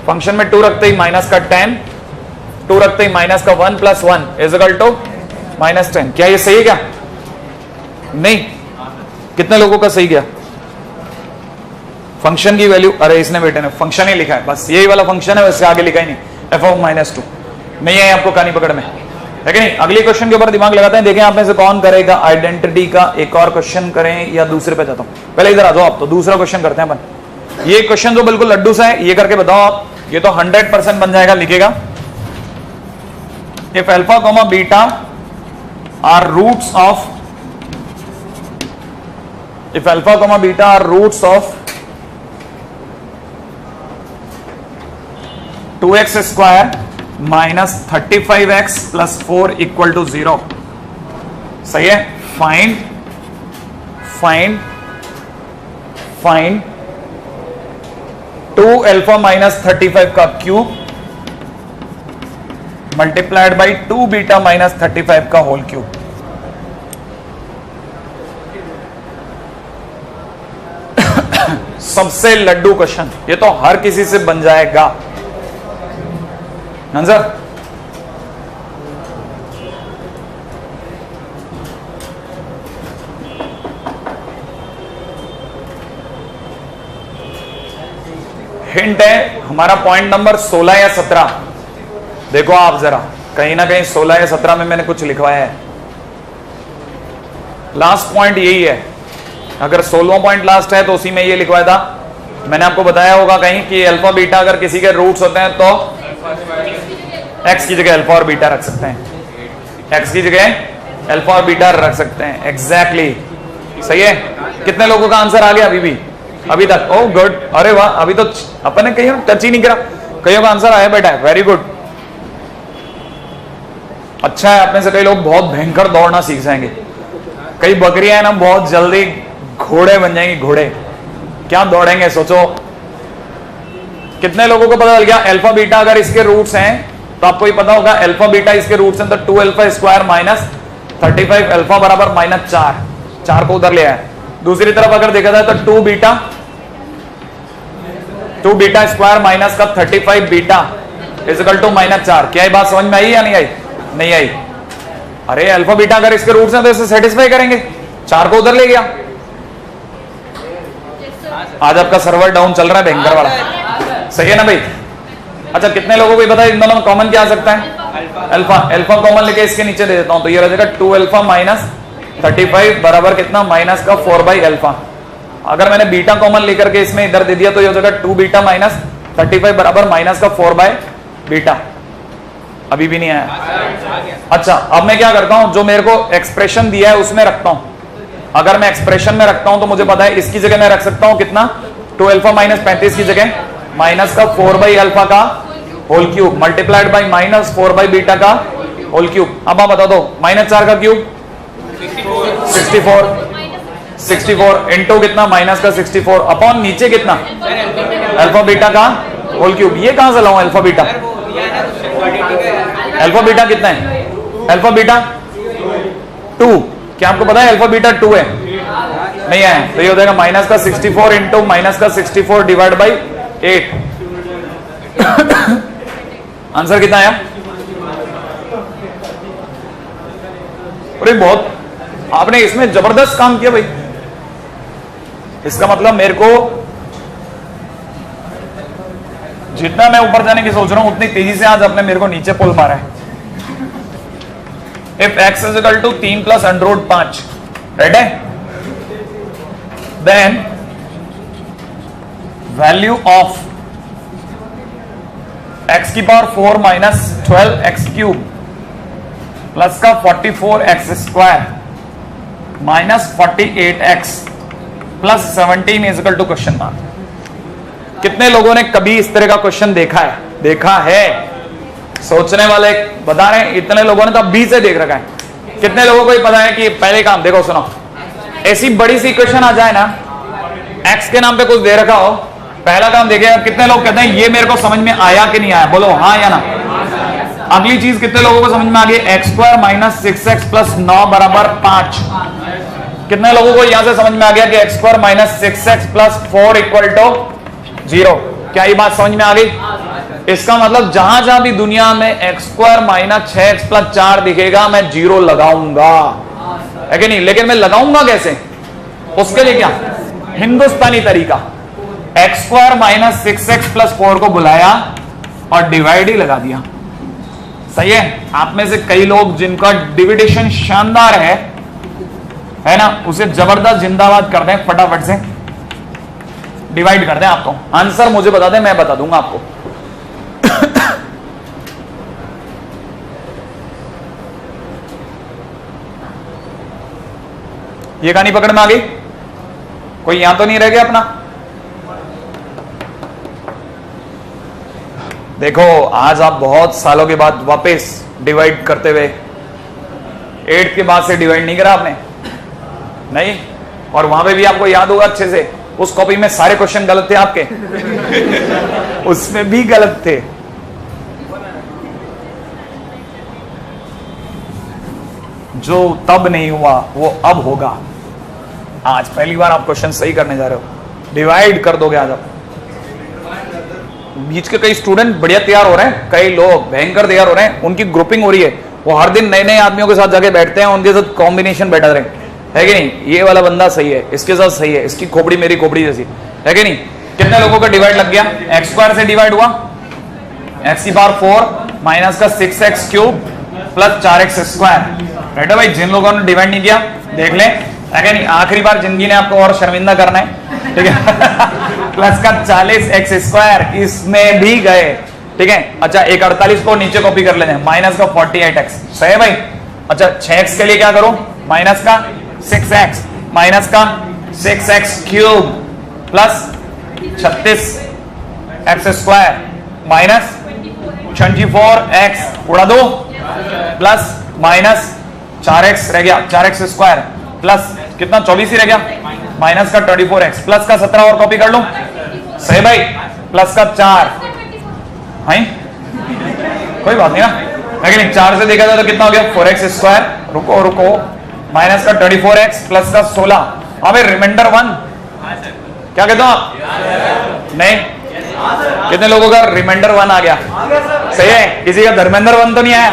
फंक्शन में 2 रखते ही माइनस का 10, 2 रखते ही माइनस का 1 plus 1 is equal to minus 10। क्या ये सही है? क्या नहीं, कितने लोगों का सही गया? फंक्शन की वैल्यू, अरे इसने बेटे ने फंक्शन ही लिखा है, बस यही वाला फंक्शन है, वैसे आगे लिखा ही नहीं, f(-2) नहीं है आपको कहानी पकड़ में, है कि नहीं? अगले क्वेश्चन के ऊपर दिमाग लगाते हैं, देखें आप में से कौन करेगा आइडेंटिटी का एक और क्वेश्चन करें या दूसरे पे जाता हूं? पहले इधर आ जाओ आप, तो दूसरा क्वेश्चन करते हैं अपन। ये क्वेश्चन जो बिल्कुल लड्डू सा है, ये करके बताओ आप, ये तो 100% बन जाएगा, लिखेगा if alpha comma beta are roots of, if alpha comma beta are roots of 2x² minus 35x plus 4 equal to 0। सही है? फाइंड 2 अल्फा माइनस 35 का cube multiplied by 2 beta minus 35 का होल क्यूब। सबसे लड्डू क्वेश्चन, ये तो हर किसी से बन जाएगा आंसर। हिंट है हमारा पॉइंट नंबर 16 या 17। देखो आप जरा, कहीं ना कहीं 16 या 17 में मैंने कुछ लिखवाया है। लास्ट पॉइंट यही है, अगर 16वां पॉइंट लास्ट है तो उसी में ये लिखवाया था। मैंने आपको बताया होगा कहीं कि अल्फा बीटा अगर किसी के रूट्स होते हैं तो एक्स की जगह अल्फा और बीटा रख सकते हैं, एक्स की जगह अल्फा और बीटा रख सकते हैं। एग्जैक्टली सही है। कितने लोगों का आंसर आ गया अभी भी, अभी तक? ओह गुड, अरे वाह, अभी तो अपन ने कहीं टच ही नहीं करा, कईयों का आंसर आया बेटा, वेरी गुड। अच्छा है, अपने से कई लोग बहुत भयंकर दौड़ना सीख जाएंगे, कई बकरियां है ना बहुत जल्दी घोड़े बन जाएंगी, घोड़े क्या दौड़ेंगे सोचो। कितने लोगों को पता चल गया अल्फा बीटा अगर इसके रूट्स हैं तो आपको ये पता होगा अल्फा बीटा इसके रूट्स हैं तो 2 अल्फा स्क्वायर माइनस 35 अल्फा बराबर माइनस 4 को उधर ले आया। दूसरी तरफ अगर देखा जाए तो 2 बीटा स्क्वायर माइनस का 35 बीटा इक्वल टू माइनस 4। क्या ये बात समझ में आई या नहीं आई? नहीं आई। अरे अल्फा बीटा अगर इसके रूट्स हैं तो इसे सेटिस्फाई करेंगे, 4 को उधर ले गया। आज आपका सर्वर डाउन चल रहा है भयंकर वाला, सही है ना भाई? अच्छा कितने लोगों को पता है इन दोनों में कॉमन क्या आ सकता है? अल्फा। अल्फा कॉमन लेके इसके नीचे दे देता हूं तो ये रह जाएगा 2 अल्फा माइनस 35 बराबर कितना? माइनस का 4 बाई अल्फा। अगर मैंने बीटा कॉमन लेकर के इसमें इधर दे दिया तो ये हो जाएगा 2 बीटा माइनस 35 बराबर माइनस का 4 बाई बीटा। अभी भी नहीं आया। अच्छा अब मैं क्या करता हूं, जो मेरे को एक्सप्रेशन दिया है उसमें रखता हूं। अगर मैं एक्सप्रेशन में रखता हूं तो मुझे पता है इसकी जगह मैं रख सकता हूं कितना? 2 अल्फा माइनस 35 की जगह माइनस का 4 बाई अल्फा का whole cube multiplied by minus 4 by beta का होल क्यूब। अब आप बता दो माइनस 4 का क्यूब 64 इंटू कितना? माइनस का 64 अपॉन नीचे कितना? अल्फा बीटा का होल क्यूब। ये कहां से लाऊं अल्फा बीटा? अल्फा बीटा कितना है? Alpha beta 2। क्या आपको पता है अल्फा बीटा 2 है? नहीं है तो ये हो जाएगा माइनस का 64 इंटू माइनस का 64 डिवाइड बाई 8। आंसर कितना आया? अरे बहुत आपने इसमें जबरदस्त काम किया भाई। इसका मतलब मेरे को जितना मैं ऊपर जाने की सोच रहा हूं उतनी तेजी से आज आपने मेरे को नीचे पुल मारा है। If x is equal to 3 plus √5, right है, देन वैल्यू ऑफ x की power 4 minus 12x cube plus का 44x square minus 48x plus 17 is equal to question mark. कितने लोगों ने कभी इस तरह का क्वेश्चन देखा है? देखा है? सोचने वाले बता रहे हैं, इतने लोगों ने तो अभी से देख रखा है। कितने लोगों को ही पता है कि पहले काम देखो सुनो, ऐसी बड़ी सी क्वेश्चन आ जाए ना, x के नाम पे कुछ दे रखा हो, पहला काम देखिए कितने लोग कहते हैं ये मेरे को समझ में आया कि नहीं आया? बोलो हाँ या ना। अगली चीज कितने लोगों को समझ में आ गई? x square minus 6x plus 9 बराबर 5। कितने लोगों को यहां से समझ में आ गया कि x square minus 6x plus 4 equal to 0? क्या ये बात समझ में आ गई? इसका मतलब जहां जहां भी दुनिया में x square minus 6x plus 4 दिखेगा मैं 0 लगाऊंगा। है कि नहीं? लेकिन मैं लगाऊंगा कैसे? उसके लिए क्या हिंदुस्तानी तरीका, x square minus 6x plus 4 को बुलाया और डिवाइड ही लगा दिया। सही है? आप में से कई लोग जिनका डिविडेशन शानदार है ना, उसे जबरदस्त जिंदाबाद कर दें, फटाफट से डिवाइड कर दें। आपको आंसर मुझे बता दें, मैं बता दूंगा आपको। ये कहानी पकड़ में आ गई? कोई यहां तो नहीं रह गया अपना? देखो आज आप बहुत सालों के बाद वापस डिवाइड करते हुए, 8th के बाद से डिवाइड नहीं करा आपने? नहीं? और वहां पे भी आपको याद होगा अच्छे से, उस कॉपी में सारे क्वेश्चन गलत थे आपके। उसमें भी गलत थे। जो तब नहीं हुआ वो अब होगा। आज पहली बार आप क्वेश्चन सही करने जा रहे हो, डिवाइड कर दोगे आज आप। बीच के कई स्टूडेंट बढ़िया तैयार हो रहे हैं, कई लोग भयंकर तैयार हो रहे हैं, उनकी ग्रुपिंग हो रही है, वो हर दिन नए नए आदमियों के साथ जाके बैठते हैं, उनके साथ कॉम्बिनेशन बैठा रहे, है कि नहीं? ये वाला बंदा सही है, इसके साथ सही है, इसकी खोपड़ी मेरी खोपड़ी जैसी, है कि नहीं? कितने लोगों का डिवाइड लग गया? एक्स स्क्वायर से डिवाइड हुआ, एक्स की पावर 4 माइनस का 6x cube plus 4x square. Right है भाई? जिन लोगों ने डिवाइड नहीं किया देख लें, है कि नहीं? आखिरी बार जिंदगी ने आपको और शर्मिंदा करना है, ठीक है? प्लस का 40x स्क्वायर, इसमें भी गए, ठीक है? अच्छा, एक 48 को नीचे कॉपी कर लेते हैं, माइनस का 48x। सही है भाई? अच्छा, 6x के लिए क्या करो? माइनस का 6x माइनस का 6x cube plus 36x square minus 24x उड़ा दो प्लस माइनस 4x रह गया, 4x स्क्वायर प्लस कितना 24 ही रह गया, माइनस का 24x प्लस का 17 और कॉपी कर लो। सही भाई? प्लस का 4 है, कोई बात नहीं ना, लेकिन 4 से देखा जाए तो कितना हो गया 4x स्क्वायर, रुको रुको, माइनस का 24x प्लस का 16। अबे रिमाइंडर 1 क्या कहते हो आप? नहीं? कितने लोगों का रिमाइंडर 1 आ गया? सही है? किसी का धर्मेंद्र 1 तो नहीं आया?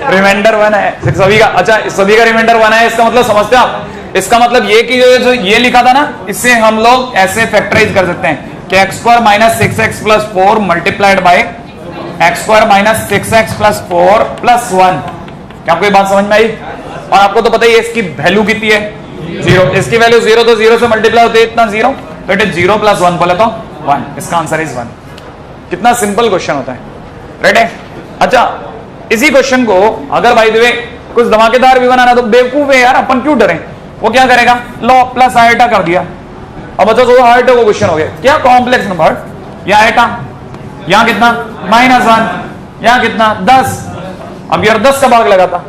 रिमाइंडर 1 है सभी का। अच्छा, सभी का रिमाइंडर 1 है, इसका मतलब समझते हो आप? इसका मतलब ये कि जो ये लिखा था ना, इससे हम लोग ऐसे फैक्टराइज कर सकते हैं कि x square minus 6x plus 4 multiplied by x square minus 6x plus 4 plus 1। क्या आपको ये बात समझ में आई? और आपको तो पता ही है इसकी वैल्यू कितनी है, 0। इसकी वैल्यू 0, तो 0 से मल्टीप्लाई होते है इतना 0, तो इट इज 0 प्लस 1 बोले तो 1। इसका आंसर इज 1। कितना सिंपल क्वेश्चन होता है, राइट है? अच्छा, इसी क्वेश्चन को अगर भाई देवे कुछ धमाकेदार भी बनाना, तो बेवकूफ है यार, अपन क्यों डरें? वो क्या करेगा, लॉ प्लस आयटा कर दिया। अब बच्चों को आयटा को क्वेश्चन हो गया, क्या कॉम्प्लेक्स नंबर या आयटा, यहां कितना -1, यहां कितना 10। अब यार 10 का भाग लगाता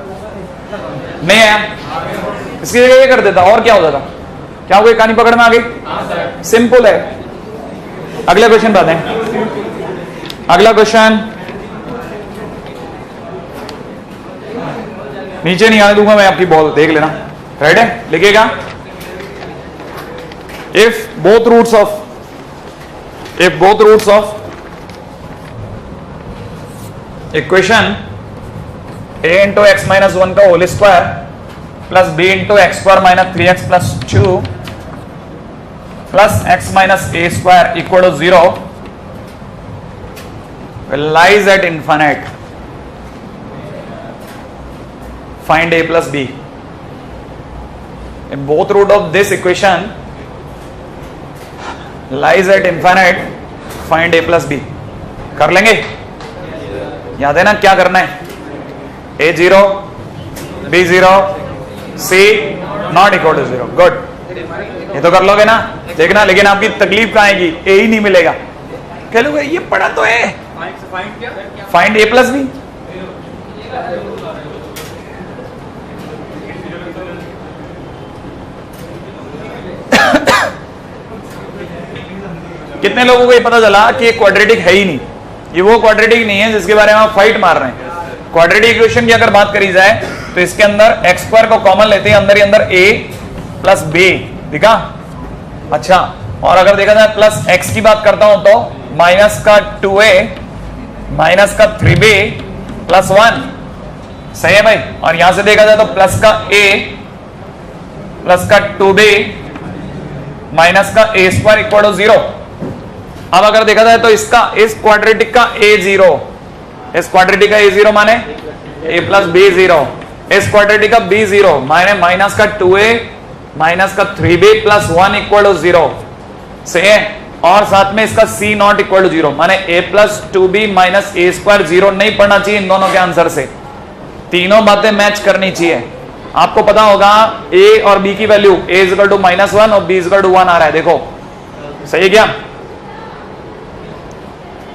नहीं आया, इसकी जगह ये कर देता, और क्या हो जाता? क्या कोई कहानी पकड़ में आ गई? सिंपल है। अगला क्वेश्चन बताते हैं। अगला क्वेश्चन नीचे नहीं आने दूंगा मैं, आपकी बॉल देख लेना, राइट है? लिखिएगा, if both roots of equation a into X minus 1 का whole square plus b into X square minus 3x plus 2 plus x minus a square equal to 0 lies at infinite, find a plus b. In both root of this equation lies at infinite, find a plus b. कर लेंगे? याद है ना क्या करना है? a0 b0 c not equal to 0। Good, ये तो कर लोगे ना? देखना, लेकिन आपकी तकलीफ कहां आएगी? a ही नहीं मिलेगा। कह लोगे ये पढ़ा तो है, फाइंड a प्लस b। कितने लोगों को ये पता चला कि क्वाड्रेटिक है ही नहीं? ये वो क्वाड्रेटिक नहीं है जिसके बारे में आप फाइट मार रहे हैं। क्वाड्रेटिक इक्वेशन की अगर बात करी जाए तो इसके अंदर एक्स स्क्वायर को कॉमन लेते हैं, अंदर ही अंदर a प्लस b दिखा। अच्छा, और अगर देखा जाए प्लस x की बात करता हूं तो माइनस का 2a माइनस का 3b प्लस 1, सही है भाई। और यहां से देखा जाए तो प्लस का a प्लस का 2b माइनस का a स्क्वायर इक्वल टू 0। अब अगर देखा जाए तो इसका इस क्वाड्रेटिक का a0, इस क्वाड्रेटिक का a0 माने a प्लस b0, इस क्वाड्रेटिक का b0 माने माइनस का 2a माइनस का 3b प्लस 1 इक्वल टू 0। सही है। और साथ में इसका c नॉट इक्वल टू 0 माने a plus 2b minus a square 0 नहीं पढ़ना चाहिए इन दोनों के आंसर से। तीनों बातें मैच करनी चाहिए। आपको पता होगा a और b की वैल्यू a इक्वल टू -1 और b इक्वल टू 1 आ रहा है, देखो सही है क्या?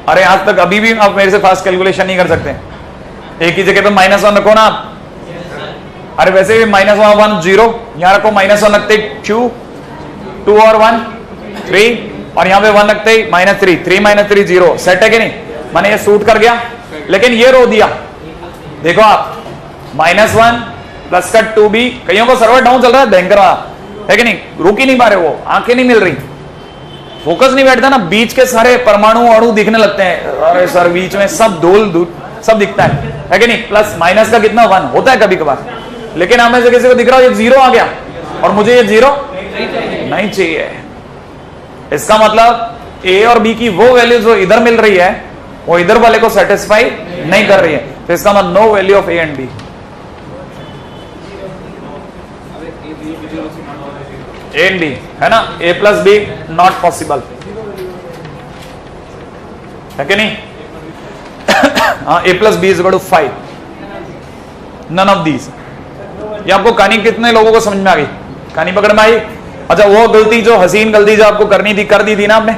अरे आज तक अभी भी आप मेरे से फास्ट कैलकुलेशन नहीं कर सकते। एक ही जगह पे -1 रखो ना आप। अरे वैसे भी -1 1 0, यहां रखो -1 रखते 2 और 1 3 और यहां पे 1 रखते -3 3 -3 0। सेट है कि नहीं? माने ये सूट कर गया। लेकिन ये रो दिया, देखो आप -1 प्लस का 2b, कईयों को सर्वर डाउन चल रहा है भयंकर वाला, है कि नहीं? रुक ही नहीं पा रहे, वो आंखें नहीं मिल रही, फोकस नहीं बैठता ना, बीच के सारे परमाणु अणु दिखने लगते हैं। अरे सर बीच में सब धूल सब दिखता है कि नहीं? प्लस माइनस का कितना 1 होता है कभी कभार। लेकिन हमें से किसी को दिख रहा है ये 0 आ गया और मुझे ये 0 नहीं चाहिए। इसका मतलब a और b की वो वैल्यू जो इधर मिल रही है वो इधर वाले को सेटिस्फाई नहीं कर रही है, तो इसका मतलब no value of a and b। a and b है ना, a plus b not possible, है कि नहीं? हाँ, a plus b is equal to 5, none of these. ये आपको कहानी कितने लोगों को समझ में आ गई? कहानी पकड़ में आई? अच्छा, वो गलती जो हसीन गलती जो आपको करनी थी कर दी थी ना आपने,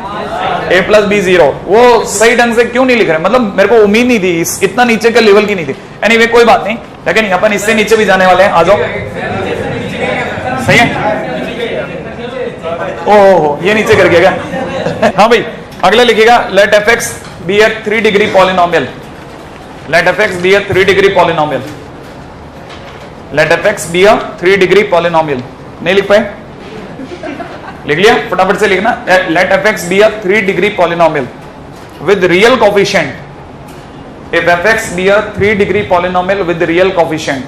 a प्लस b 0, वो सही ढंग से क्यों नहीं लिख रहे? मतलब मेरे को उम्मीद नहीं थी, इतना नीचे के लेवल की नहीं थी। एनीवे कोई बात नहीं, लेकिन अपन इससे नीचे भी जाने वाले हैं, आ जाओ। सही है? ओह ये नीचे कर गया क्या? हाँ भाई, अगला लिखिएगा, let fx be a 3 degree polynomial. Let fx be a 3 degree polynomial. Let fx be a 3 degree polynomial. नहीं लिख पाए? लिख लिया? फटाफट से लिखना। Let fx be a 3 degree polynomial with real coefficient. If fx be a 3 degree polynomial with real coefficient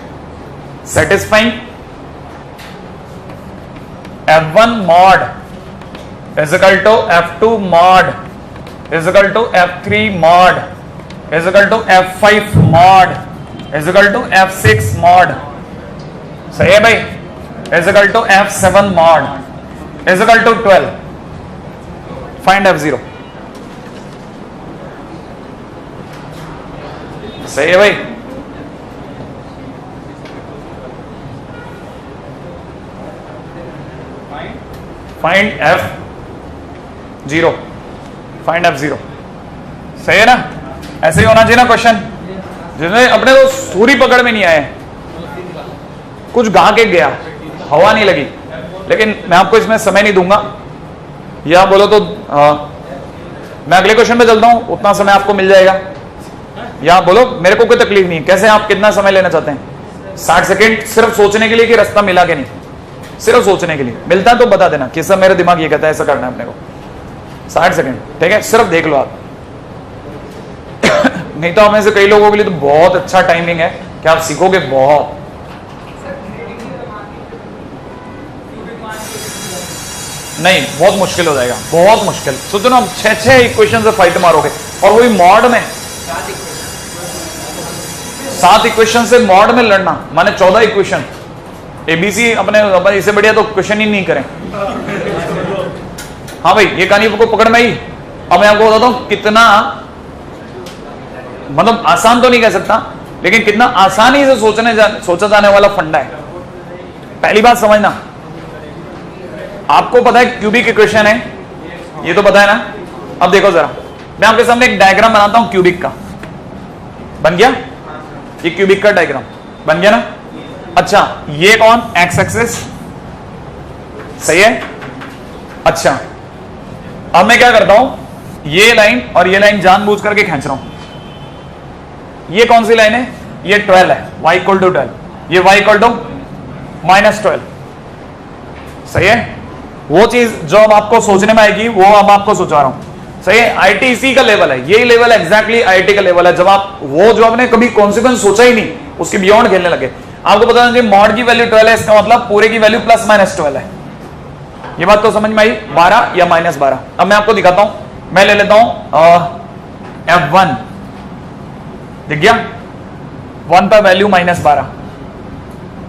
satisfying f1 mod is equal to f2 mod is equal to f3 mod is equal to f5 mod is equal to f6 mod। सही है भाई? is equal to f7 mod is equal to 12। find f0। सही है भाई? Find f0, find f0। सही है ना? ऐसे ही होना चाहिए ना क्वेश्चन, जिसमें अपने तो सूरी पकड़ में नहीं आए, कुछ गा के गया, हवा नहीं लगी। लेकिन मैं आपको इसमें समय नहीं दूंगा, या बोलो तो मैं अगले क्वेश्चन पे चलता हूं, उतना समय आपको मिल जाएगा। या बोलो मेरे को कोई तकलीफ नहीं, कैसे आप कितना समय लेना चाहते हैं? 60 सेकेंड सिर्फ सोचने के लिए कि रास्ता मिला के नहीं, सिर्फ सोचने के लिए। मिलता है तो बता देना कि सब मेरा दिमाग ये कहता है ऐसा करना है अपने को। 60 सेकेंड, ठीक है? सिर्फ देख लो आप। नहीं तो हमें से कई लोगों के लिए तो बहुत अच्छा टाइमिंग है कि आप सीखोगे बहुत। नहीं, बहुत मुश्किल हो जाएगा, बहुत मुश्किल। सोचो ना, 6 इक्वेशन से फाइट मारोगे, और वही मॉड में 7 इक्वेशन से मॉड में लड़ना, माने 14 इक्वेशन। एबीसी अपने इससे बढ़िया तो क्वेश्चन ही नहीं करें। हाँ भाई, ये कहानी को पकड़ में आई। अब मैं आपको बताता हूं कितना, मतलब आसान तो नहीं कह सकता, लेकिन कितना आसानी से सोचा जाने वाला फंडा है। पहली बात समझना, आपको पता है क्यूबिक इक्वेशन है, ये तो पता है ना? अब देखो जरा, मैं आपके सामने एक डायग्राम बनाता हूं क्यूबिक का। बन गया? ये क्यूबिक का डायग्राम बन गया ना? अच्छा, ये कौन? एक्स एक्सिस, सही है? अच्छा, अब मैं क्या करता हूं, ये लाइन और ये लाइन जानबूझ करके खींच रहा हूं। ये कौन सी लाइन है? ये 12 है, y इक्वल टू 12। ये y इक्वल टू -12, सही है? वो चीज जो अब आपको सोचने में आएगी वो अब आपको सोचा रहा हूं, सही है? आईटी इसी का लेवल है, यही लेवल एग्जैक्टली आईटी का लेवल है। जब आप वो जो आपने कभी कॉन्सिक्वेंस सोचा ही नहीं उसके बियॉन्ड खेलने लगे। आपको पता है मॉड की वैल्यू 12 है, इसका मतलब पूरे की वैल्यू प्लस माइनस 12 है। ये बात तो समझ में आई, 12 या -12। अब मैं आपको दिखाता हूं, मैं ले लेता हूं F1, दिख गया 1 पर वैल्यू -12,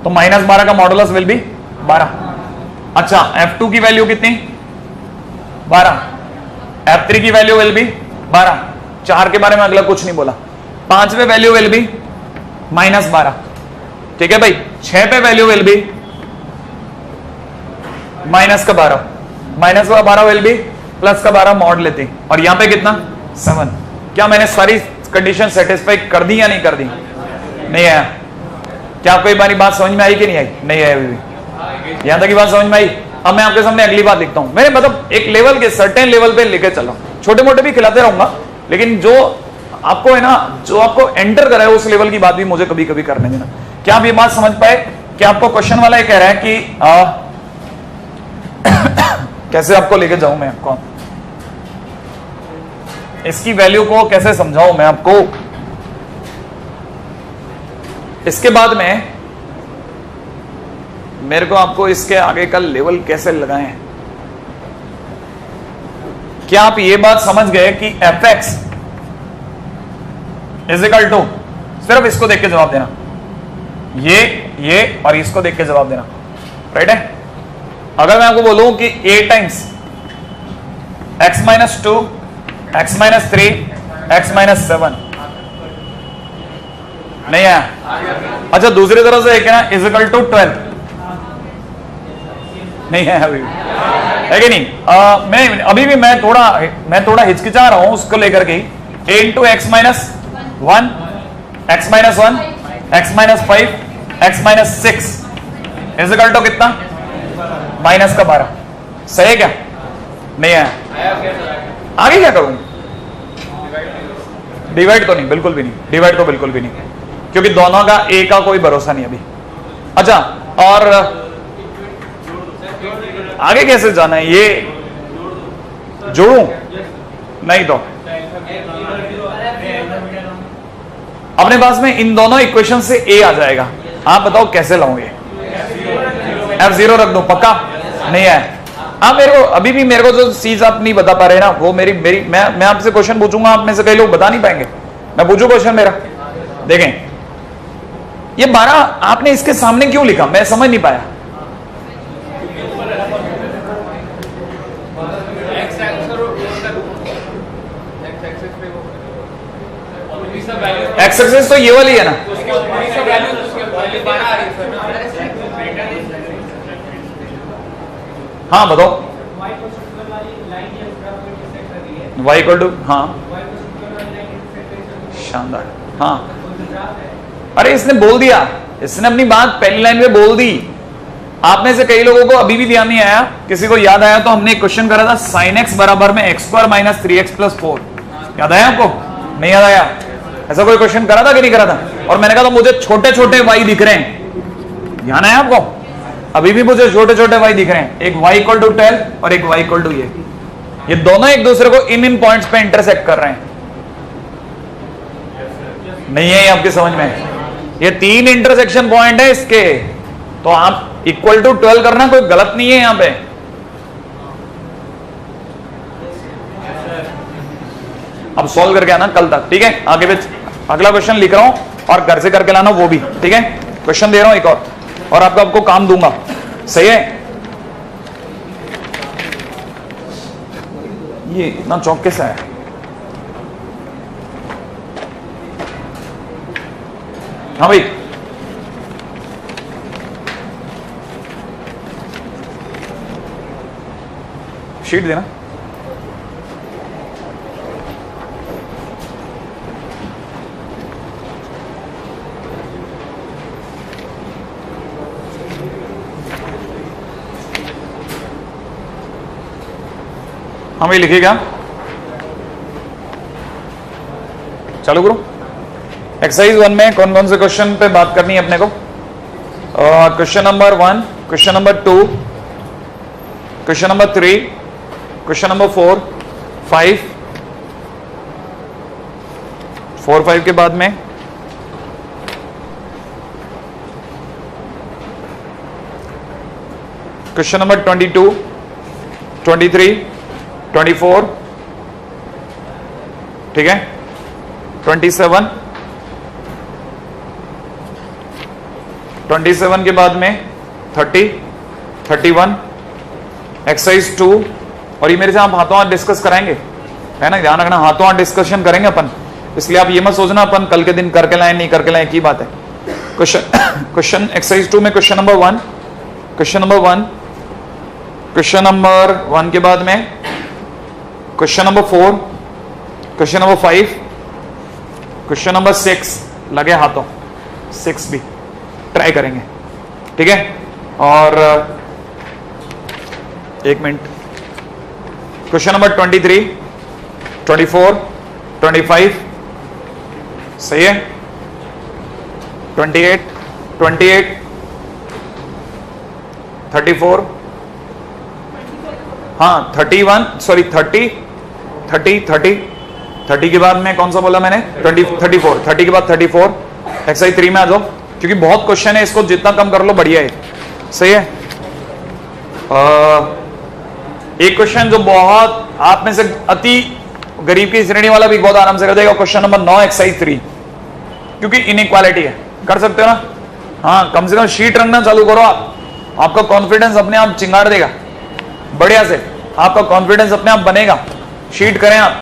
तो -12 का मॉडुलस विल बी 12। अच्छा F2 की वैल्यू कितनी, 12। F3 की वैल्यू विल बी 12। 4 के बारे में अगला कुछ नहीं बोला। 5 पे वैल्यू विल बी -12, ठीक है भाई। 6 पे value will be -12, -12 will be +12 mod लेते, और यहां पे कितना 7। क्या मैंने सारी कंडीशन सेटिस्फाई कर दी या नहीं कर दी? नहीं आया। क्या आपको ये बारी बात समझ में आई कि नहीं आई? नहीं आई अभी भी। यहां तक की बात समझ में आई। अब मैं आपके सामने अगली बात लिखता हूं। मैं मतलब एक लेवल के सर्टेन लेवल पे लेके चल रहा हूं, छोटे मोटे भी खिलाते रहूंगा, लेकिन जो आपको है ना, जो आपको एंटर कराए उस लेवल की बात भी मुझे कभी कभी करने देना। क्या आप ये बात समझ पाए कि आपको क्वेश्चन वाला ये कह रहा है कि कैसे आपको लेके जाऊं मैं आपको, इसकी वैल्यू को कैसे समझाऊं मैं आपको। इसके बाद में मेरे को आपको इसके आगे का लेवल कैसे लगाएं। क्या आप ये बात समझ गए कि fx इजिकल टू, सिर्फ इसको देख के जवाब देना, ये और इसको देख के जवाब देना, राइट है। अगर मैं आपको बोलूं कि a times x-2 x-3 x-7, नहीं है। अच्छा दूसरी तरफ से एक है ना इजिकल टू 12, नहीं है अभी, है कि नहीं? मैं अभी भी मैं थोड़ा हिचकिचा रहा हूं उसको लेकर के। a into x-1 x-1 x-5 x-6 is equal to कितना, -12। सही है क्या? नहीं है। आगे क्या करूं? डिवाइड तो नहीं, बिल्कुल भी नहीं, डिवाइड तो बिल्कुल भी नहीं, क्योंकि दोनों का a का कोई भरोसा नहीं अभी। अच्छा और आगे कैसे जाना है? ये जोड़ू नहीं तो अपने पास में इन दोनों इक्वेशन से a आ जाएगा। आप बताओ कैसे लाओगे? F0 रख दो, पक्का? नहीं है। आप मेरे को अभी भी मेरे को जो चीज आप नहीं बता पा रहे ना, वो मेरी मैं आपसे क्वेश्चन पूछूंगा, आप में से कई लोग बता नहीं पाएंगे। मैं पूछू क्वेश्चन मेरा, देखें ये 12 आपने इसके सामने क्यों लिखा, मैं समझ नहीं पाया। एक्स एक्सिस तो ये वाली है ना, हाँ बताओ। y इक्वल टू, हाँ शानदार, हाँ अरे इसने बोल दिया, इसने अपनी बात पहली लाइन में बोल दी। आप में से कई लोगों को अभी भी ध्यान नहीं आया, किसी को याद आया तो हमने एक क्वेश्चन करा था sin x बराबर में x² - 3x + 4, याद आया आपको? नहीं याद आया? ऐसा कोई क्वेश्चन करा था कि नहीं करा था? और मैंने कहा था मुझे छोटे छोटे y दिख रहे हैं, ध्यान आया आपको? अभी भी मुझे छोटे छोटे y दिख रहे हैं, एक y इक्वल टू 12 और एक y इक्वल टू ये दोनों एक दूसरे को इन पॉइंट्स पे इंटरसेक्ट कर रहे हैं। नहीं है ये आपकी समझ में? ये 3 इंटरसेक्शन पॉइंट है इसके, तो आप इक्वल टू 12 करना कोई गलत नहीं है यहां पे। अब सॉल्व करके आना कल तक, ठीक है? आगे भी अगला क्वेश्चन लिख रहा हूं और घर से करके लाना वो भी, ठीक है? क्वेश्चन दे रहा हूं एक और आपको काम दूंगा, सही है? ये इतना चौक कैसे है? हाँ भाई शीट देना। हाँ भाई लिखिएगा, चालू करो। एक्सरसाइज 1 में कौन कौन से क्वेश्चन पे बात करनी है अपने को? Question number 1, question number 2, question number 3, question number 4, 5, 4, 5 के बाद में क्वेश्चन नंबर 22, 23, 24, ठीक है, 27, 27 के बाद में 30, 31, एक्सरसाइज 2, और ये मेरे से आप हाथों हाथ डिस्कस कराएंगे, है ना, ध्यान रखना, हाथों हाथ डिस्कशन करेंगे अपन, इसलिए आप ये मत सोचना अपन कल के दिन करके लाए नहीं करके लाए, की बात है। क्वेश्चन एक्सरसाइज 2 में question number 1, question number 1, question number 1 के बाद में question number 4, question number 5, question number 6 लगे हाथों, 6 भी ट्राई करेंगे, ठीक है। और एक मिनट, क्वेश्चन नंबर 23, 24, 25, सही है, 28, 28, 34, हाँ 31, सॉरी 30, 30, 30, 30 के बाद में कौन सा बोला मैंने, 20, 34, 30 के बाद 34, एक्सरसाइज 3 में आ जाओ, क्योंकि बहुत क्वेश्चन है, इसको जितना कम कर लो बढ़िया है, सही है। एक क्वेश्चन जो बहुत आप में से अति गरीब की श्रेणी वाला भी बहुत आराम से कर देगा, क्वेश्चन नंबर 9 एक्सरसाइज 3, क्योंकि इनइक्वालिटी है, कर सकते हो ना, हाँ कम से कम शीट रखना चालू करो आप, आपका कॉन्फिडेंस अपने आप चिंगाड़ देगा, बढ़िया से आपका कॉन्फिडेंस अपने आप बनेगा, शीट करें आप,